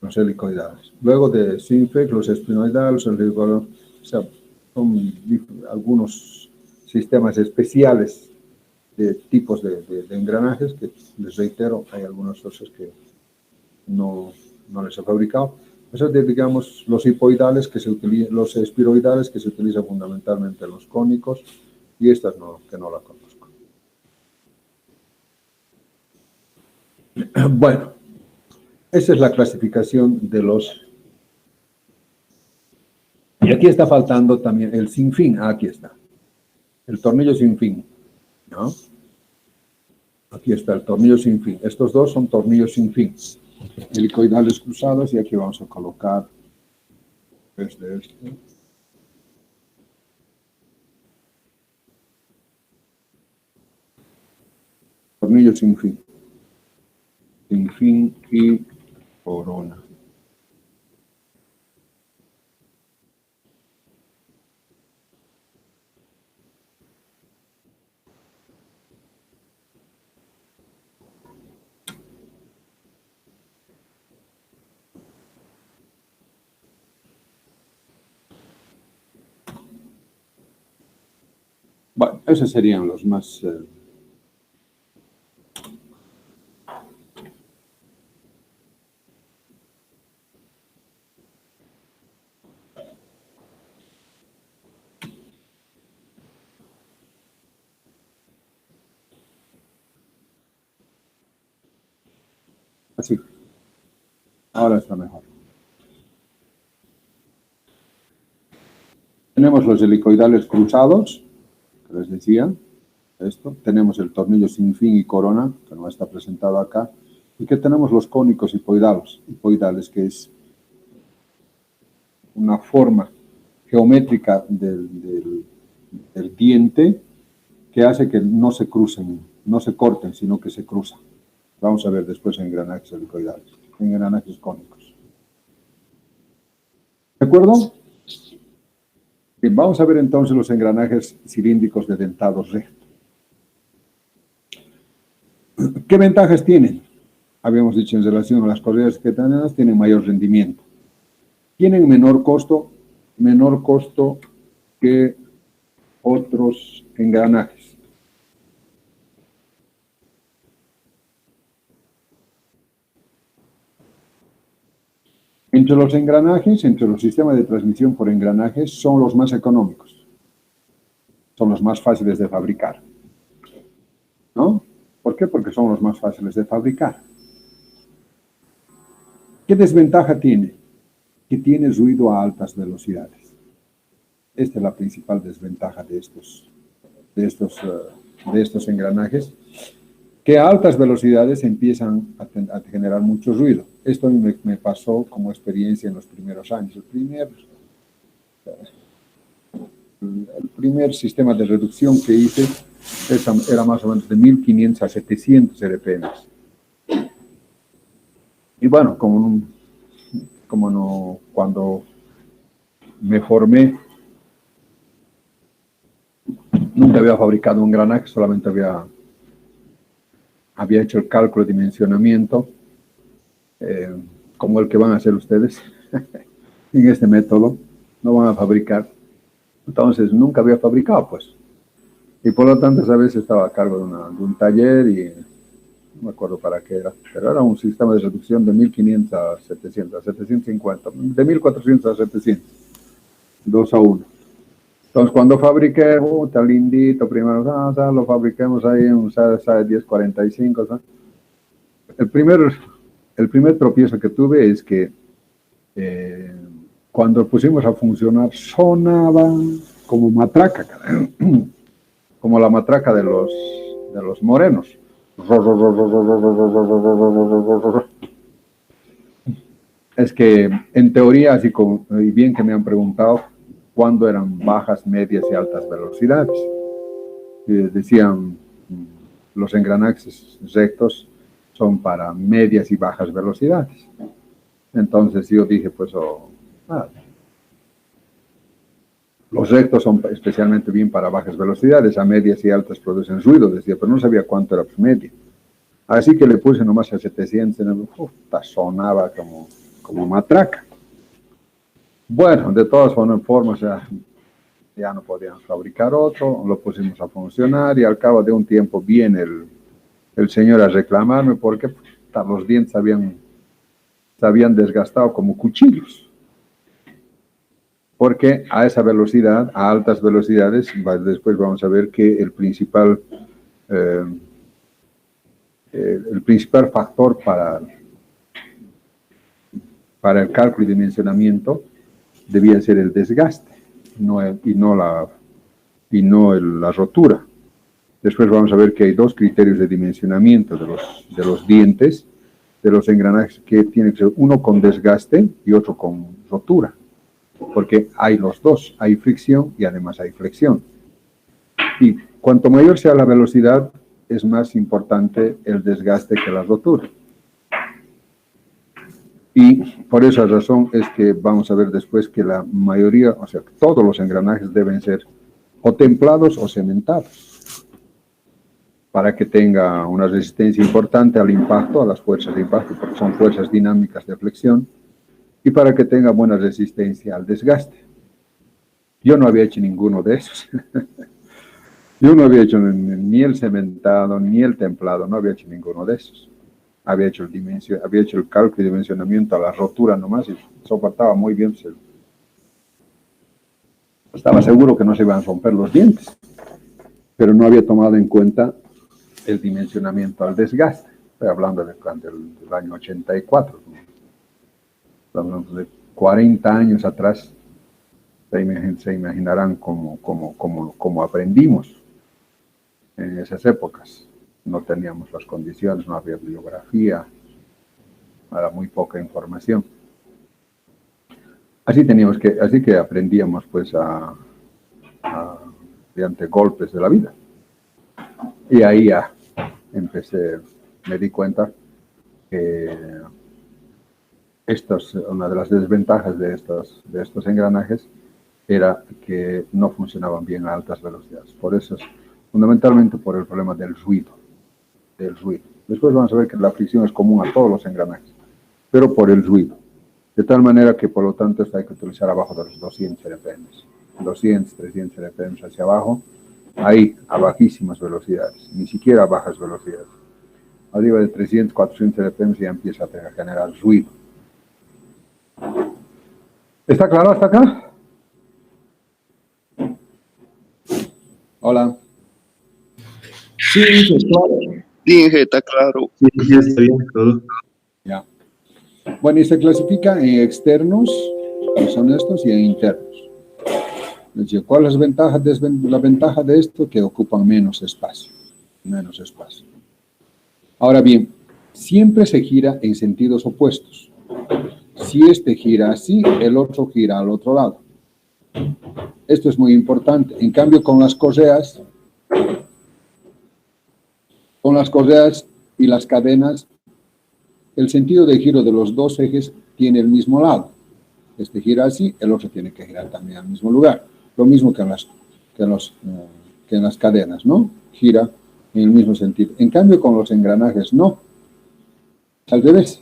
Los helicoidales. Luego de Sinfec, los espinoidales, o sea, algunos sistemas especiales de tipos de engranajes que, les reitero, hay algunos socios que no les he fabricado. Eso es, digamos, los hipoidales los espiroidales que se utilizan fundamentalmente en los cónicos, y estas que no la conozco. Bueno, esa es la clasificación de los... Y aquí está faltando también el sin fin. Aquí está. El tornillo sin fin, ¿no? Aquí está el tornillo sin fin. Estos dos son tornillos sin fin. Helicoidales cruzados, y aquí vamos a colocar este. Tornillo sin fin. Sin fin y corona. Bueno, esos serían los más... Así. Ahora está mejor. Tenemos los helicoidales cruzados, que les decía, esto. Tenemos el tornillo sin fin y corona, que no está presentado acá. Y que tenemos los cónicos hipoidales, que es una forma geométrica del diente que hace que no se crucen, no se corten, sino que se cruzan. Vamos a ver después en engranajes helicoidales, en engranajes cónicos. ¿De acuerdo? Bien, vamos a ver entonces los engranajes cilíndricos de dentado recto. ¿Qué ventajas tienen? Habíamos dicho en relación a las correas que tienen mayor rendimiento. Tienen menor costo que otros engranajes. Entre los engranajes, entre los sistemas de transmisión por engranajes, son los más económicos. Son los más fáciles de fabricar. ¿No? ¿Por qué? Porque son los más fáciles de fabricar. ¿Qué desventaja tiene? Que tiene ruido a altas velocidades. Esta es la principal desventaja de estos engranajes, que a altas velocidades empiezan a generar mucho ruido. Esto me pasó como experiencia en los primeros años. El primer sistema de reducción que hice era más o menos de 1500 a 700 RPM. Y bueno, cuando me formé, nunca había fabricado un engranaje, solamente había hecho el cálculo de dimensionamiento, como el que van a hacer ustedes en este método. No van a fabricar. Entonces, nunca había fabricado, pues. Y por lo tanto, esa vez estaba a cargo de un taller y no me acuerdo para qué era, pero era un sistema de reducción de 1500 a 700, a 750, de 1400 a 700, 2 a 1. Entonces, cuando fabriqué, tan lindito, primero, lo fabriquemos ahí en un SAE 1045, ¿sabes? El primer tropiezo que tuve es que cuando pusimos a funcionar sonaba como matraca, como la matraca de los morenos. Es que en teoría, así como, y bien que me han preguntado, ¿cuándo eran bajas, medias y altas velocidades? Decían, los engranajes rectos son para medias y bajas velocidades. Entonces yo dije, pues, los rectos son especialmente bien para bajas velocidades, a medias y altas producen ruido, decía, pero no sabía cuánto era pues media. Así que le puse nomás a 700, sonaba como matraca. Bueno, de todas formas, ya no podían fabricar otro, lo pusimos a funcionar y al cabo de un tiempo viene el señor a reclamarme porque los dientes se habían desgastado como cuchillos. Porque a esa velocidad, a altas velocidades, después vamos a ver que el principal factor para el cálculo y dimensionamiento debía ser el desgaste y no la rotura. Después vamos a ver que hay dos criterios de dimensionamiento de los dientes, de los engranajes, que tiene que ser uno con desgaste y otro con rotura, porque hay los dos, hay fricción y además hay flexión. Y cuanto mayor sea la velocidad, es más importante el desgaste que la rotura. Y por esa razón es que vamos a ver después que la mayoría, o sea, todos los engranajes deben ser o templados o cementados, para que tenga una resistencia importante al impacto, a las fuerzas de impacto, porque son fuerzas dinámicas de flexión, y para que tenga buena resistencia al desgaste. Yo no había hecho ninguno de esos. Yo no había hecho ni el cementado, ni el templado, no había hecho ninguno de esos. Había hecho el cálculo y dimensionamiento a la rotura nomás y soportaba muy bien. Estaba seguro que no se iban a romper los dientes, pero no había tomado en cuenta el dimensionamiento al desgaste. Estoy hablando del año 84. Estamos hablando de 40 años atrás. Se imaginarán cómo aprendimos en esas épocas. No teníamos las condiciones, no había bibliografía, era muy poca información. Así que aprendíamos pues mediante golpes de la vida. Y ahí ya me di cuenta que una de las desventajas de estos engranajes era que no funcionaban bien a altas velocidades. Por eso, fundamentalmente por el problema del ruido. Después vamos a ver que la fricción es común a todos los engranajes, pero por el ruido. De tal manera que, por lo tanto, esto hay que utilizar abajo de los 200 RPM. 200, 300 RPM hacia abajo, ahí a bajísimas velocidades, ni siquiera a bajas velocidades. Arriba de 300, 400 RPM ya empieza a generar ruido. ¿Está claro hasta acá? Hola. Sí, pues claro. Sí, está claro. Sí, ya está bien todo. Ya. Bueno, y se clasifica en externos, que son estos, y en internos. ¿Cuál es la ventaja de esto? Que ocupan menos espacio. Ahora bien, siempre se gira en sentidos opuestos. Si este gira así, el otro gira al otro lado. Esto es muy importante. En cambio, con las correas y las cadenas, el sentido de giro de los dos ejes tiene el mismo lado. Este gira así, el otro tiene que girar también al mismo lugar. Lo mismo que en las cadenas, ¿no? Gira en el mismo sentido. En cambio, con los engranajes, no. Al revés.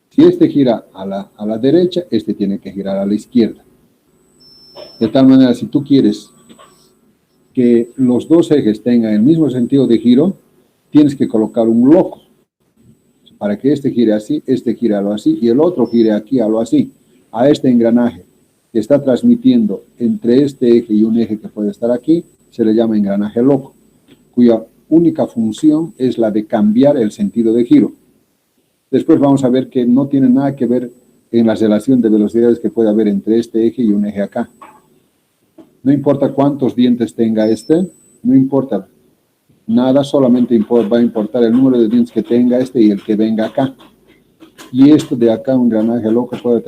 Si este gira a la derecha, este tiene que girar a la izquierda. De tal manera, si tú quieres que los dos ejes tengan el mismo sentido de giro, tienes que colocar un loco. Para que este gire así, este gire a lo así, y el otro gire aquí a lo así. A este engranaje que está transmitiendo entre este eje y un eje que puede estar aquí, se le llama engranaje loco, cuya única función es la de cambiar el sentido de giro. Después vamos a ver que no tiene nada que ver en la relación de velocidades que puede haber entre este eje y un eje acá. No importa cuántos dientes tenga no importa nada, solamente va a importar el número de dientes que tenga y el que venga acá. Y esto de acá, un engranaje loco, puede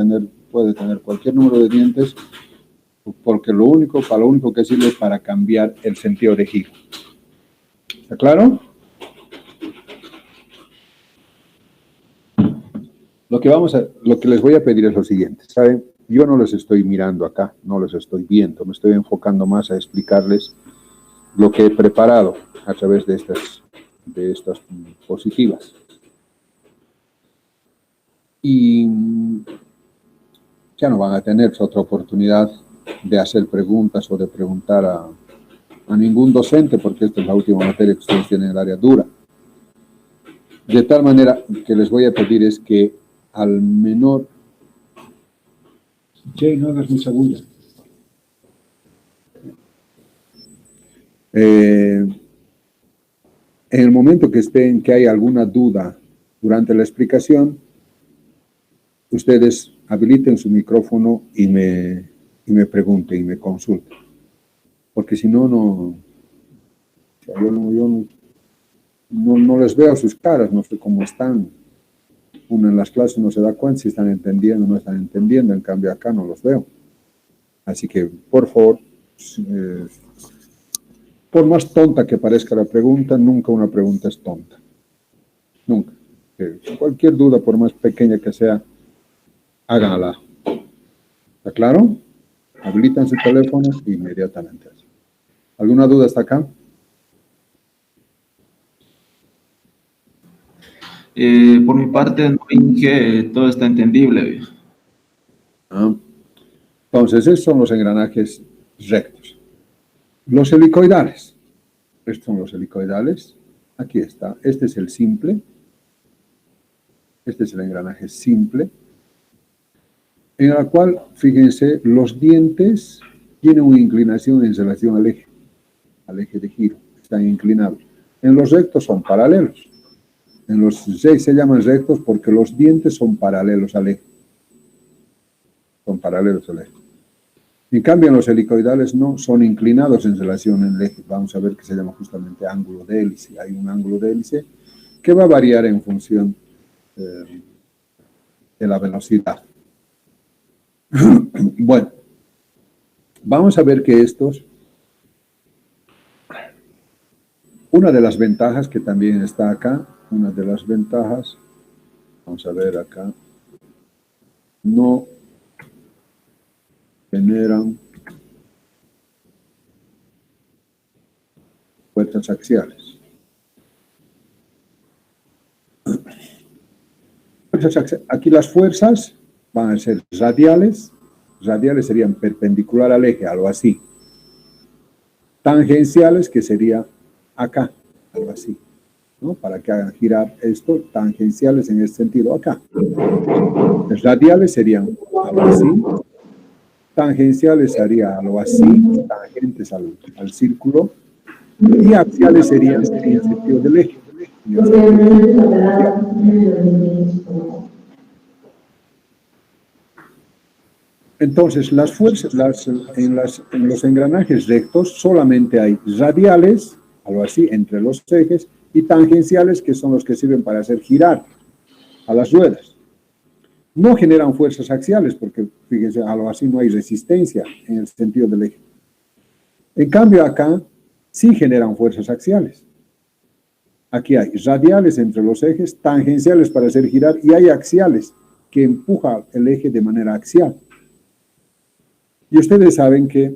tener cualquier número de dientes, porque lo único que sirve es para cambiar el sentido de giro. ¿Está claro? Lo que les voy a pedir es lo siguiente, ¿saben? Yo no les estoy mirando acá, no les estoy viendo, me estoy enfocando más a explicarles lo que he preparado a través de estas positivas. Y ya no van a tener otra oportunidad de hacer preguntas o de preguntar a ningún docente, porque esta es la última materia que ustedes tienen en el área dura. De tal manera que les voy a pedir es que al menor... Jay, no hagas mucha bulla. En el momento que hay alguna duda durante la explicación, ustedes habiliten su micrófono y me pregunten y me consulten. Porque si no, yo no les veo sus caras, no sé cómo están. Uno en las clases no se da cuenta si están entendiendo o no están entendiendo, en cambio acá no los veo. Así que, por favor, por más tonta que parezca la pregunta, nunca una pregunta es tonta. Nunca. Cualquier duda, por más pequeña que sea, háganla. ¿Está claro? Habilitan su teléfono inmediatamente. ¿Alguna duda hasta acá? Por mi parte, no, Inge, todo está entendible. Entonces, esos son los engranajes rectos. Los helicoidales. Estos son los helicoidales. Aquí está. Este es el simple. Este es el engranaje simple. En el cual, fíjense, los dientes tienen una inclinación en relación al eje de giro. Están inclinados. En los rectos son paralelos. En los 6 se llaman rectos porque los dientes son paralelos al eje. Son paralelos al eje. En cambio, en los helicoidales no, son inclinados en relación al eje. Vamos a ver que se llama justamente ángulo de hélice. Hay un ángulo de hélice que va a variar en función de la velocidad. Bueno, vamos a ver que estos... Una de las ventajas que también está acá, una de las ventajas, vamos a ver acá, no generan fuerzas axiales. Aquí las fuerzas van a ser radiales. Radiales serían perpendicular al eje, algo así. Tangenciales, que sería acá, algo así, ¿no? Para que hagan girar esto, tangenciales en este sentido, acá. Los radiales serían algo así. Tangenciales sería algo así, tangentes al círculo. Y axiales serían en el sentido del eje. Entonces, las fuerzas, en los engranajes rectos solamente hay radiales, algo así, entre los ejes, y tangenciales, que son los que sirven para hacer girar a las ruedas. No generan fuerzas axiales, porque, fíjense, algo así no hay resistencia en el sentido del eje. En cambio, acá sí generan fuerzas axiales. Aquí hay radiales entre los ejes, tangenciales para hacer girar, y hay axiales que empujan el eje de manera axial. Y ustedes saben que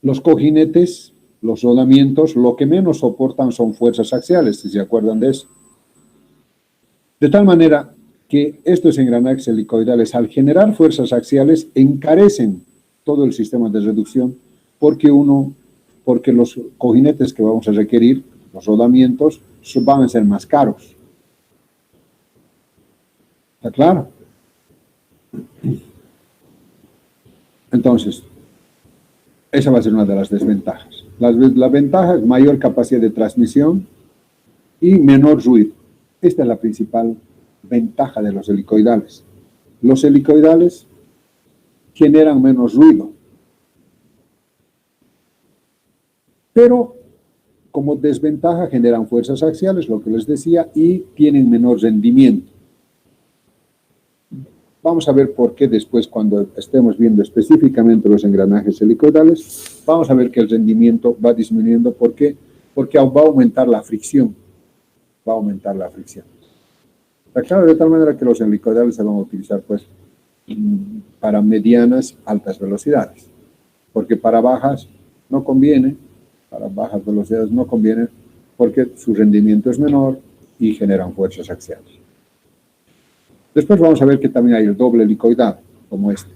los cojinetes, los rodamientos, lo que menos soportan son fuerzas axiales, si se acuerdan de eso. De tal manera que estos engranajes helicoidales, al generar fuerzas axiales, encarecen todo el sistema de reducción, porque los cojinetes que vamos a requerir, los rodamientos, van a ser más caros. ¿Está claro? Entonces, esa va a ser una de las desventajas. La ventaja es mayor capacidad de transmisión y menor ruido. Esta es la principal ventaja de los helicoidales. Los helicoidales generan menos ruido, pero como desventaja generan fuerzas axiales, lo que les decía, y tienen menor rendimiento. Vamos a ver por qué después, cuando estemos viendo específicamente los engranajes helicoidales, vamos a ver que el rendimiento va disminuyendo. ¿Por qué? Porque va a aumentar la fricción. Va a aumentar la fricción. Está claro, de tal manera que los helicoidales se van a utilizar, pues, para medianas, altas velocidades. Porque para bajas no conviene, para bajas velocidades no conviene, porque su rendimiento es menor y generan fuerzas axiales. Después vamos a ver que también hay el doble helicoidal, como este.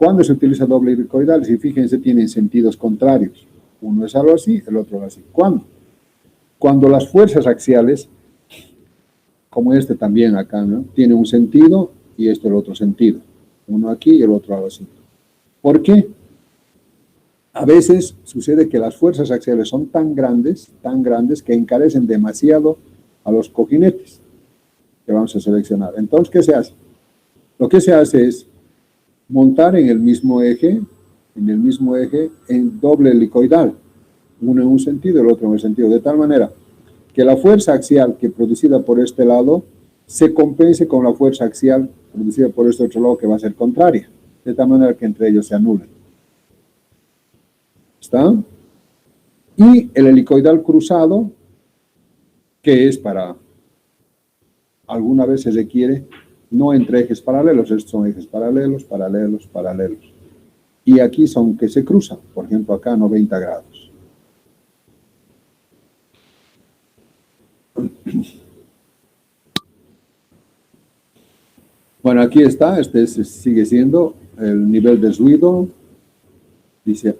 ¿Cuándo se utiliza doble helicoidal? Si fíjense, tienen sentidos contrarios. Uno es algo así, el otro así. ¿Cuándo? Cuando las fuerzas axiales, como este también acá, ¿no? Tiene un sentido y este el otro sentido. Uno aquí y el otro algo así. ¿Por qué? A veces sucede que las fuerzas axiales son tan grandes, que encarecen demasiado a los cojinetes que vamos a seleccionar. Entonces, ¿qué se hace? Lo que se hace es montar en el mismo eje, en doble helicoidal, uno en un sentido y el otro en el sentido, de tal manera que la fuerza axial que producida por este lado se compense con la fuerza axial producida por este otro lado que va a ser contraria, de tal manera que entre ellos se anulen. ¿Está? Y el helicoidal cruzado, que es para, alguna vez se requiere, no entre ejes paralelos, estos son ejes paralelos, paralelos, paralelos. Y aquí son que se cruzan, por ejemplo acá 90 grados. Bueno, aquí está, este sigue siendo el nivel de ruido. Dice,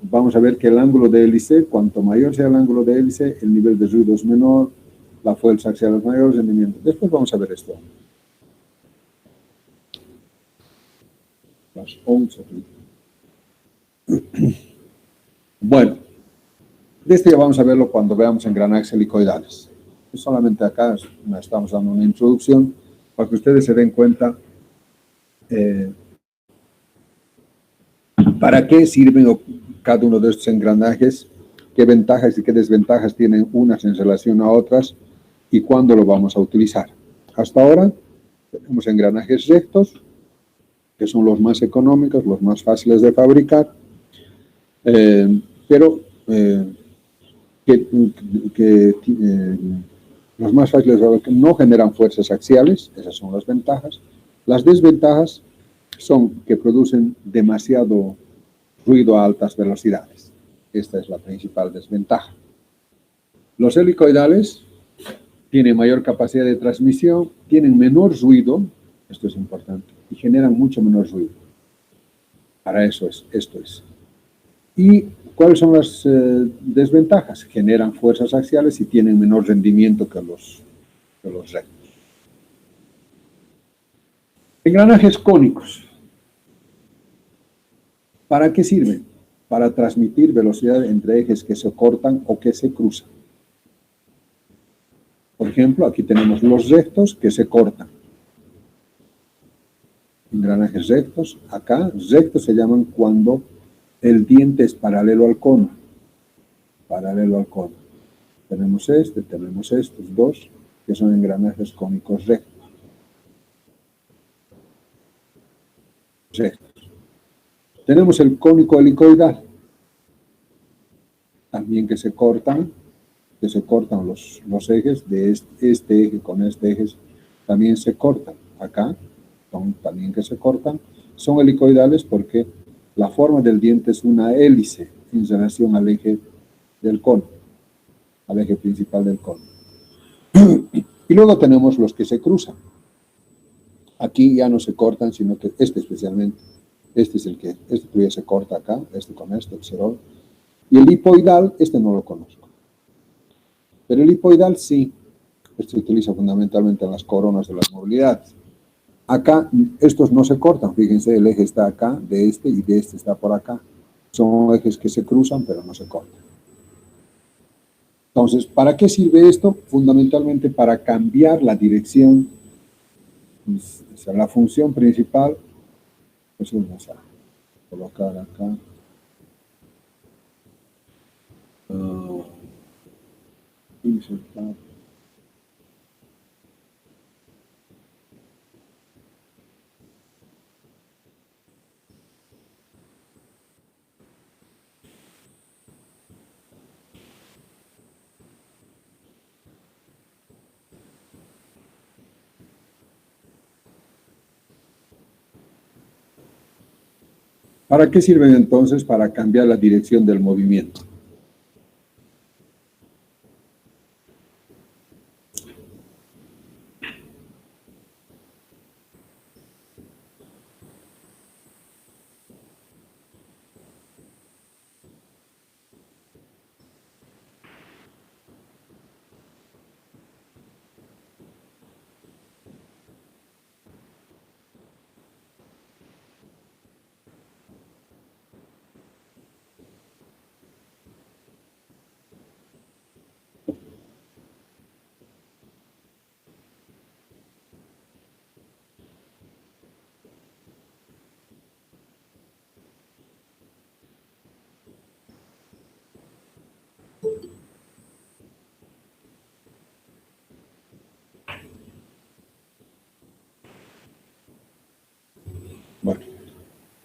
vamos a ver que el ángulo de hélice, cuanto mayor sea el ángulo de hélice, el nivel de ruido es menor, la fuerza axial es mayor, el rendimiento. Después vamos a ver esto. Las 11. Bueno, de esto ya vamos a verlo cuando veamos engranajes helicoidales. Solamente acá estamos dando una introducción para que ustedes se den cuenta para qué sirven cada uno de estos engranajes, qué ventajas y qué desventajas tienen unas en relación a otras y cuándo lo vamos a utilizar. Hasta ahora tenemos engranajes rectos, que son los más económicos, los más fáciles de fabricar, pero los más fáciles de fabricar no generan fuerzas axiales, esas son las ventajas. Las desventajas son que producen demasiado ruido a altas velocidades. Esta es la principal desventaja. Los helicoidales tienen mayor capacidad de transmisión, tienen menor ruido, esto es importante, y generan mucho menor ruido. Para eso esto es. ¿Y cuáles son las desventajas? Generan fuerzas axiales y tienen menor rendimiento que los rectos. Engranajes cónicos. ¿Para qué sirven? Para transmitir velocidad entre ejes que se cortan o que se cruzan. Por ejemplo, aquí tenemos los rectos que se cortan. Engranajes rectos. Acá, rectos se llaman cuando el diente es paralelo al cono. Paralelo al cono. Tenemos estos dos, que son engranajes cónicos rectos. Rectos. Tenemos el cónico helicoidal, también que se cortan los ejes de este eje con este eje, también se cortan. Acá, también que se cortan, son helicoidales porque la forma del diente es una hélice en relación al eje del cono, al eje principal del cono. Y luego tenemos los que se cruzan. Aquí ya no se cortan, sino que este especialmente, este todavía se corta acá, este con este, el cerol. Y el hipoidal, este no lo conozco. Pero el hipoidal sí, este se utiliza fundamentalmente en las coronas de las movilidades. Acá estos no se cortan, fíjense, el eje está acá, de este y de este está por acá. Son ejes que se cruzan, pero no se cortan. Entonces, ¿para qué sirve esto? Fundamentalmente para cambiar la dirección. O sea, la función principal, pues vamos a colocar acá. Insertar. ¿Para qué sirven entonces? Para cambiar la dirección del movimiento.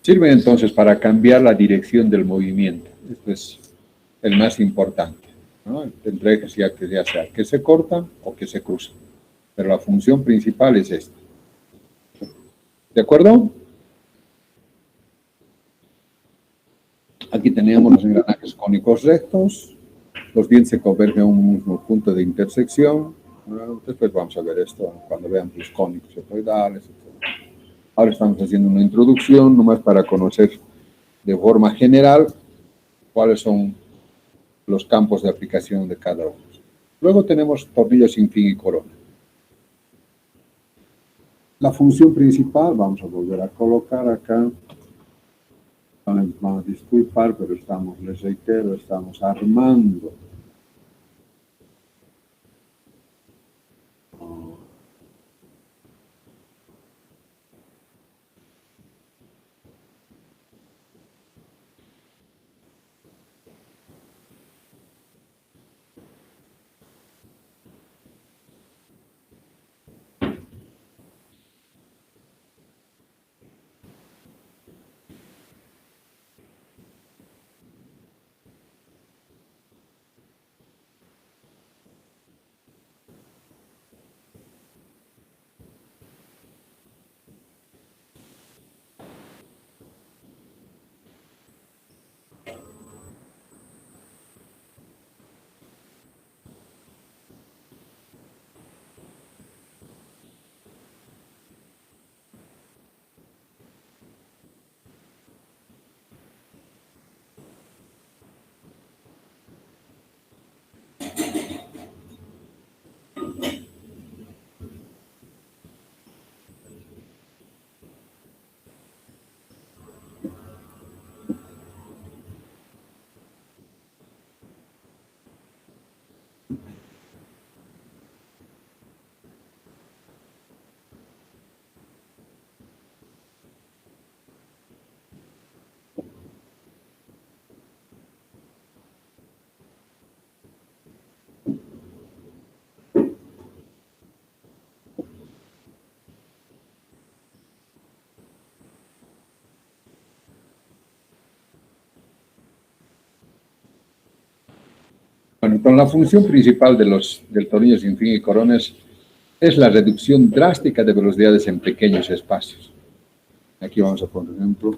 Sirven entonces para cambiar la dirección del movimiento. Esto es el más importante, ¿no? Entre ejes ya sea que se cortan o que se cruzan. Pero la función principal es esta. ¿De acuerdo? Aquí tenemos los engranajes cónicos rectos. Los dientes se convergen a un mismo punto de intersección. Después vamos a ver esto cuando vean los cónicos etoidales, etc. Ahora estamos haciendo una introducción, nomás para conocer de forma general cuáles son los campos de aplicación de cada uno. Luego tenemos tornillos sin fin y corona. La función principal, vamos a volver a colocar acá. Van a disculpar, pero les reitero, estamos armando. Bueno, entonces la función principal del tornillo sin fin y coronas es la reducción drástica de velocidades en pequeños espacios. Aquí vamos a poner un ejemplo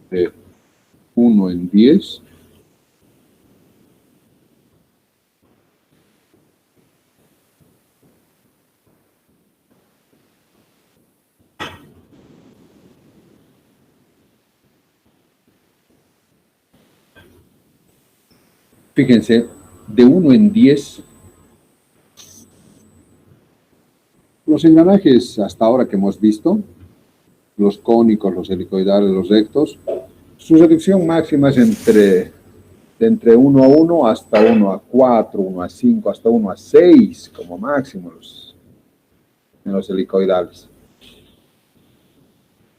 de 1 en 10. Fíjense, de 1 en 10, los engranajes hasta ahora que hemos visto, los cónicos, los helicoidales, los rectos, su reducción máxima es entre 1 a 1 hasta 1 a 4, 1 a 5, hasta 1 a 6 como máximo en los helicoidales.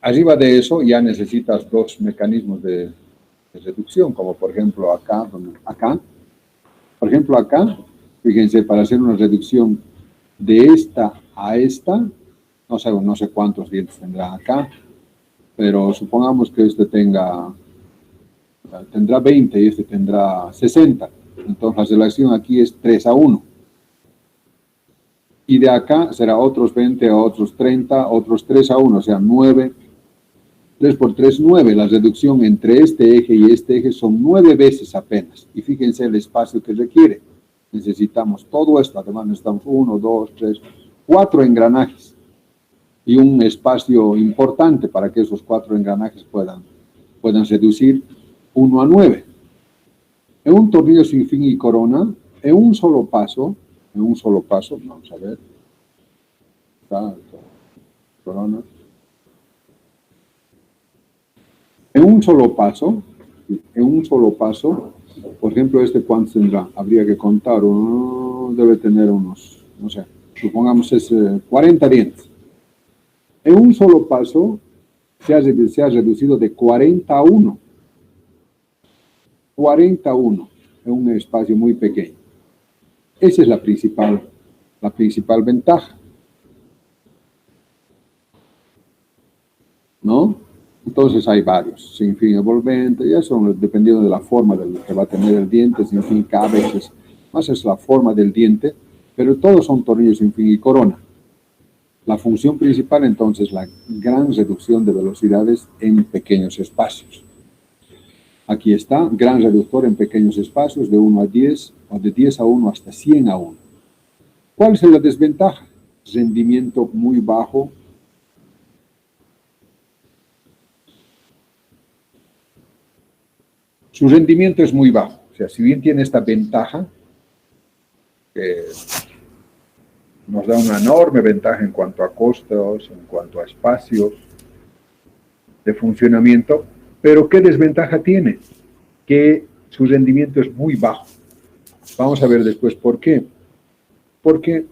Arriba de eso ya necesitas dos mecanismos de reducción, como por ejemplo acá. Por ejemplo acá, fíjense, para hacer una reducción de esta a esta, no sé cuántos dientes tendrá acá, pero supongamos que este tendrá 20 y este tendrá 60. Entonces la relación aquí es 3 a 1. Y de acá será otros 20 a otros 30, otros 3 a 1, o sea, 9. 3 por 3, 9. La reducción entre este eje y este eje son 9 veces apenas. Y fíjense el espacio que requiere. Necesitamos todo esto. Además necesitamos 1, 2, 3, 4 engranajes. Y un espacio importante para que esos 4 engranajes puedan reducir 1 a 9. En un tornillo sin fin y corona, en un solo paso, vamos a ver. Corona. En un solo paso, por ejemplo, ¿cuántos tendrá? Habría que contar, debe tener unos, no sé, supongamos es 40 dientes. En un solo paso se ha reducido de 40 a 1. 40 a 1 en un espacio muy pequeño. Esa es la principal ventaja. ¿No? Entonces hay varios, sin fin envolvente, y eso dependiendo de la forma que va a tener el diente, sin fin, cada vez más es la forma del diente, pero todos son tornillos sin fin y corona. La función principal entonces es la gran reducción de velocidades en pequeños espacios. Aquí está, gran reductor en pequeños espacios de 1 a 10, o de 10 a 1 hasta 100 a 1. ¿Cuál es la desventaja? Rendimiento muy bajo. Su rendimiento es muy bajo. O sea, si bien tiene esta ventaja, que nos da una enorme ventaja en cuanto a costos, en cuanto a espacios de funcionamiento, pero ¿qué desventaja tiene? Que su rendimiento es muy bajo. Vamos a ver después por qué. Porque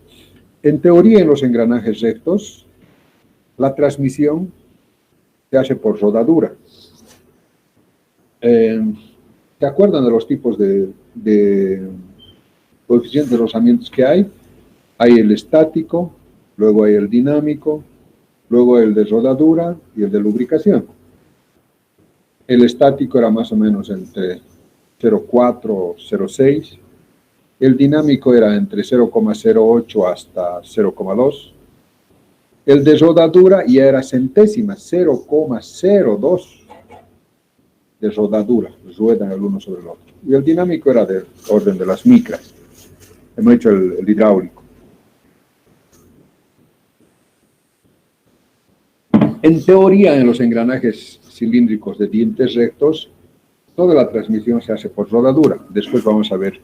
en teoría en los engranajes rectos, la transmisión se hace por rodadura. ¿Se acuerdan de los tipos de coeficientes de rozamientos que hay? Hay el estático, luego hay el dinámico, luego el de rodadura y el de lubricación. El estático era más o menos entre 0,4 o 0,6. El dinámico era entre 0,08 hasta 0,2. El de rodadura ya era centésimas, 0,02 de rodadura, ruedan el uno sobre el otro. Y el dinámico era del orden de las micras. Hemos hecho el hidráulico. En teoría, en los engranajes cilíndricos de dientes rectos, toda la transmisión se hace por rodadura. Después vamos a ver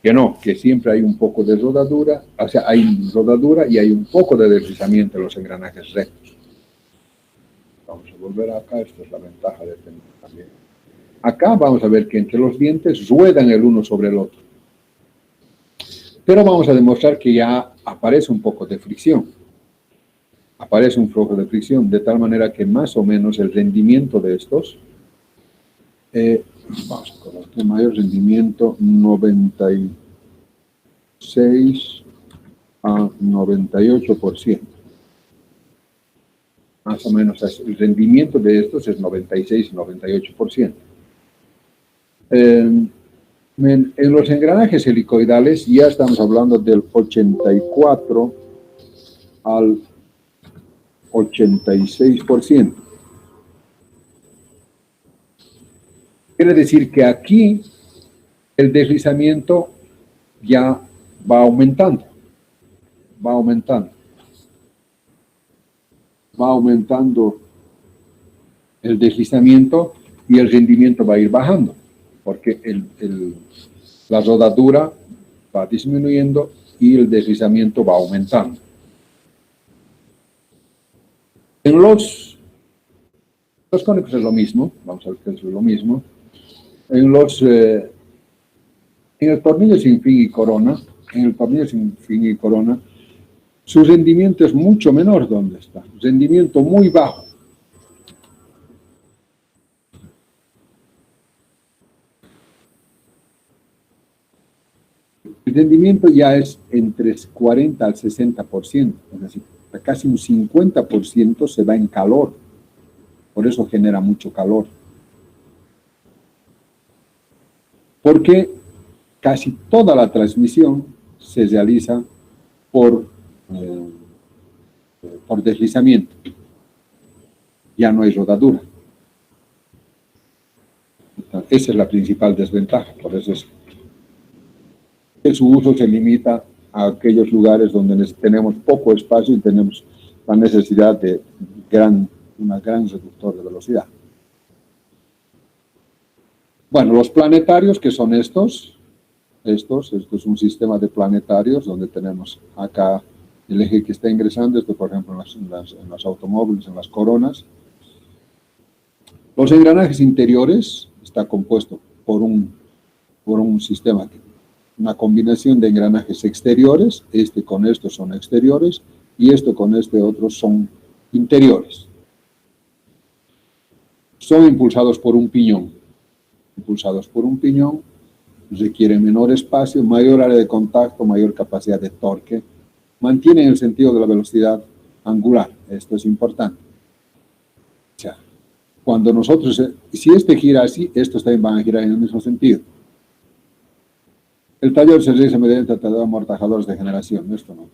que no, que siempre hay un poco de rodadura, o sea, hay rodadura y hay un poco de deslizamiento en los engranajes rectos. Vamos a volver acá, esta es la ventaja de tener también. Acá vamos a ver que entre los dientes ruedan el uno sobre el otro. Pero vamos a demostrar que ya aparece un poco de fricción. Aparece un flujo de fricción, de tal manera que más o menos el rendimiento de estos, vamos a colocar el mayor rendimiento, 96 a 98%. Más o menos el rendimiento de estos es 96 y 98%. En los engranajes helicoidales ya estamos hablando del 84 al 86%. Quiere decir que aquí el deslizamiento ya va aumentando. Va aumentando el deslizamiento y el rendimiento va a ir bajando, porque la rodadura va disminuyendo y el deslizamiento va aumentando. En los cónicos es lo mismo, vamos a ver que es lo mismo. En el tornillo sin fin y corona, su rendimiento es mucho menor. ¿Dónde está? Rendimiento muy bajo. El rendimiento ya es entre 40 al 60%, es decir, casi un 50% se va en calor. Por eso genera mucho calor. Porque casi toda la transmisión se realiza por deslizamiento. Ya no hay rodadura. Entonces, esa es la principal desventaja. Por eso es que su uso se limita a aquellos lugares donde tenemos poco espacio y tenemos la necesidad de una gran reductor de velocidad. Bueno, los planetarios, que son estos es un sistema de planetarios donde tenemos acá el eje que está ingresando, esto por ejemplo en los automóviles, en las coronas. Los engranajes interiores está compuesto por un sistema, una combinación de engranajes exteriores, este con estos son exteriores y esto con este otro son interiores. Son impulsados por un piñón. Requieren menor espacio, mayor área de contacto, mayor capacidad de torque. Mantienen el sentido de la velocidad angular. Esto es importante. O sea, Cuando nosotros, si este gira así, estos también van a girar en el mismo sentido. El taller se realiza mediante amortajadores de generación, esto no.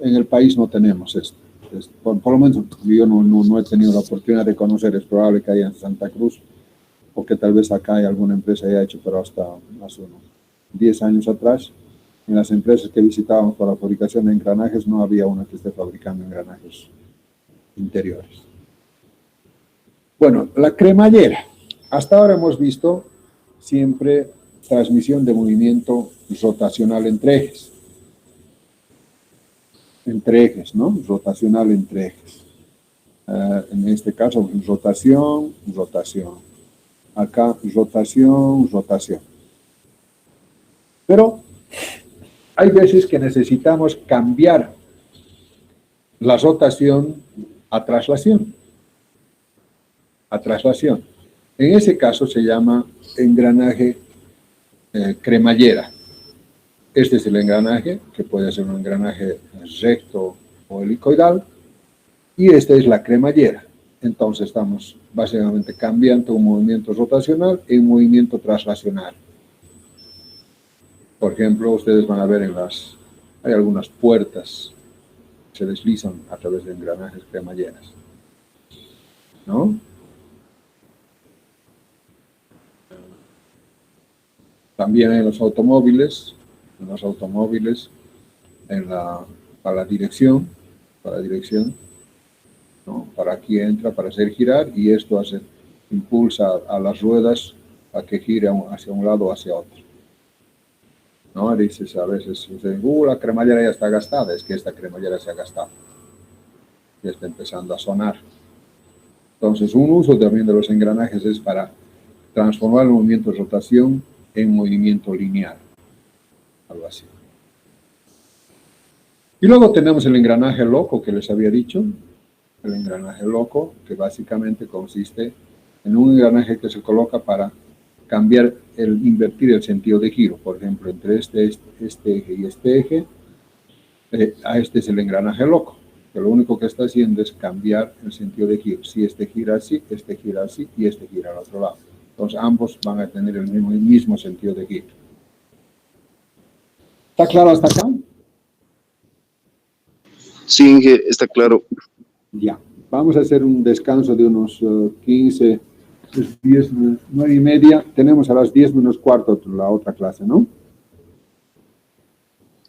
En el país no tenemos esto. Por lo menos yo no he tenido la oportunidad de conocer, es probable que haya en Santa Cruz, o que tal vez acá hay alguna empresa haya hecho, pero hasta hace unos 10 años atrás, en las empresas que visitábamos para la fabricación de engranajes, no había una que esté fabricando engranajes interiores. Bueno, la cremallera. Hasta ahora hemos visto siempre transmisión de movimiento rotacional entre ejes. Entre ejes, ¿no? Rotacional entre ejes. En este caso, rotación, rotación. Acá, rotación, rotación. Pero hay veces que necesitamos cambiar la rotación a traslación. A traslación. En ese caso se llama engranaje cremallera. Este es el engranaje, que puede ser un engranaje recto o helicoidal, y esta es la cremallera. Entonces estamos básicamente cambiando un movimiento rotacional en un movimiento traslacional. Por ejemplo, ustedes van a ver hay algunas puertas que se deslizan a través de engranajes cremalleras, ¿no? También en los automóviles, para la dirección, ¿no? Para aquí entra para hacer girar, y esto impulsa a las ruedas a que gire hacia un lado o hacia otro. ¿No? Dices a veces, la cremallera ya está gastada, es que esta cremallera se ha gastado. Ya está empezando a sonar. Entonces, un uso también de los engranajes es para transformar el movimiento de rotación en movimiento lineal. Algo así. Y luego tenemos el engranaje loco que les había dicho. El engranaje loco, que básicamente consiste en un engranaje que se coloca para invertir el sentido de giro. Por ejemplo, entre este eje y este eje, a este es el engranaje loco, que lo único que está haciendo es cambiar el sentido de giro. Si este gira así y este gira al otro lado. Entonces ambos van a tener el mismo sentido de giro. ¿Está claro hasta acá? Sí, Inge, está claro. Ya. Vamos a hacer un descanso de unos 15, 10, 9 y media. Tenemos a las 10 menos cuarto la otra clase, ¿no?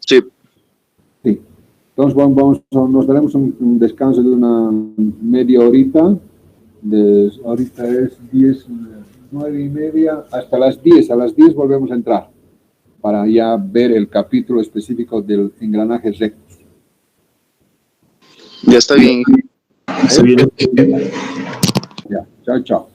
Sí. Sí. Entonces nos daremos un descanso de una media horita. Ahorita es 10, 9 y media, hasta las 10. A las 10 volvemos a entrar para ya ver el capítulo específico del engranaje recto. Ya está bien. Está bien. Ya, chao, chao.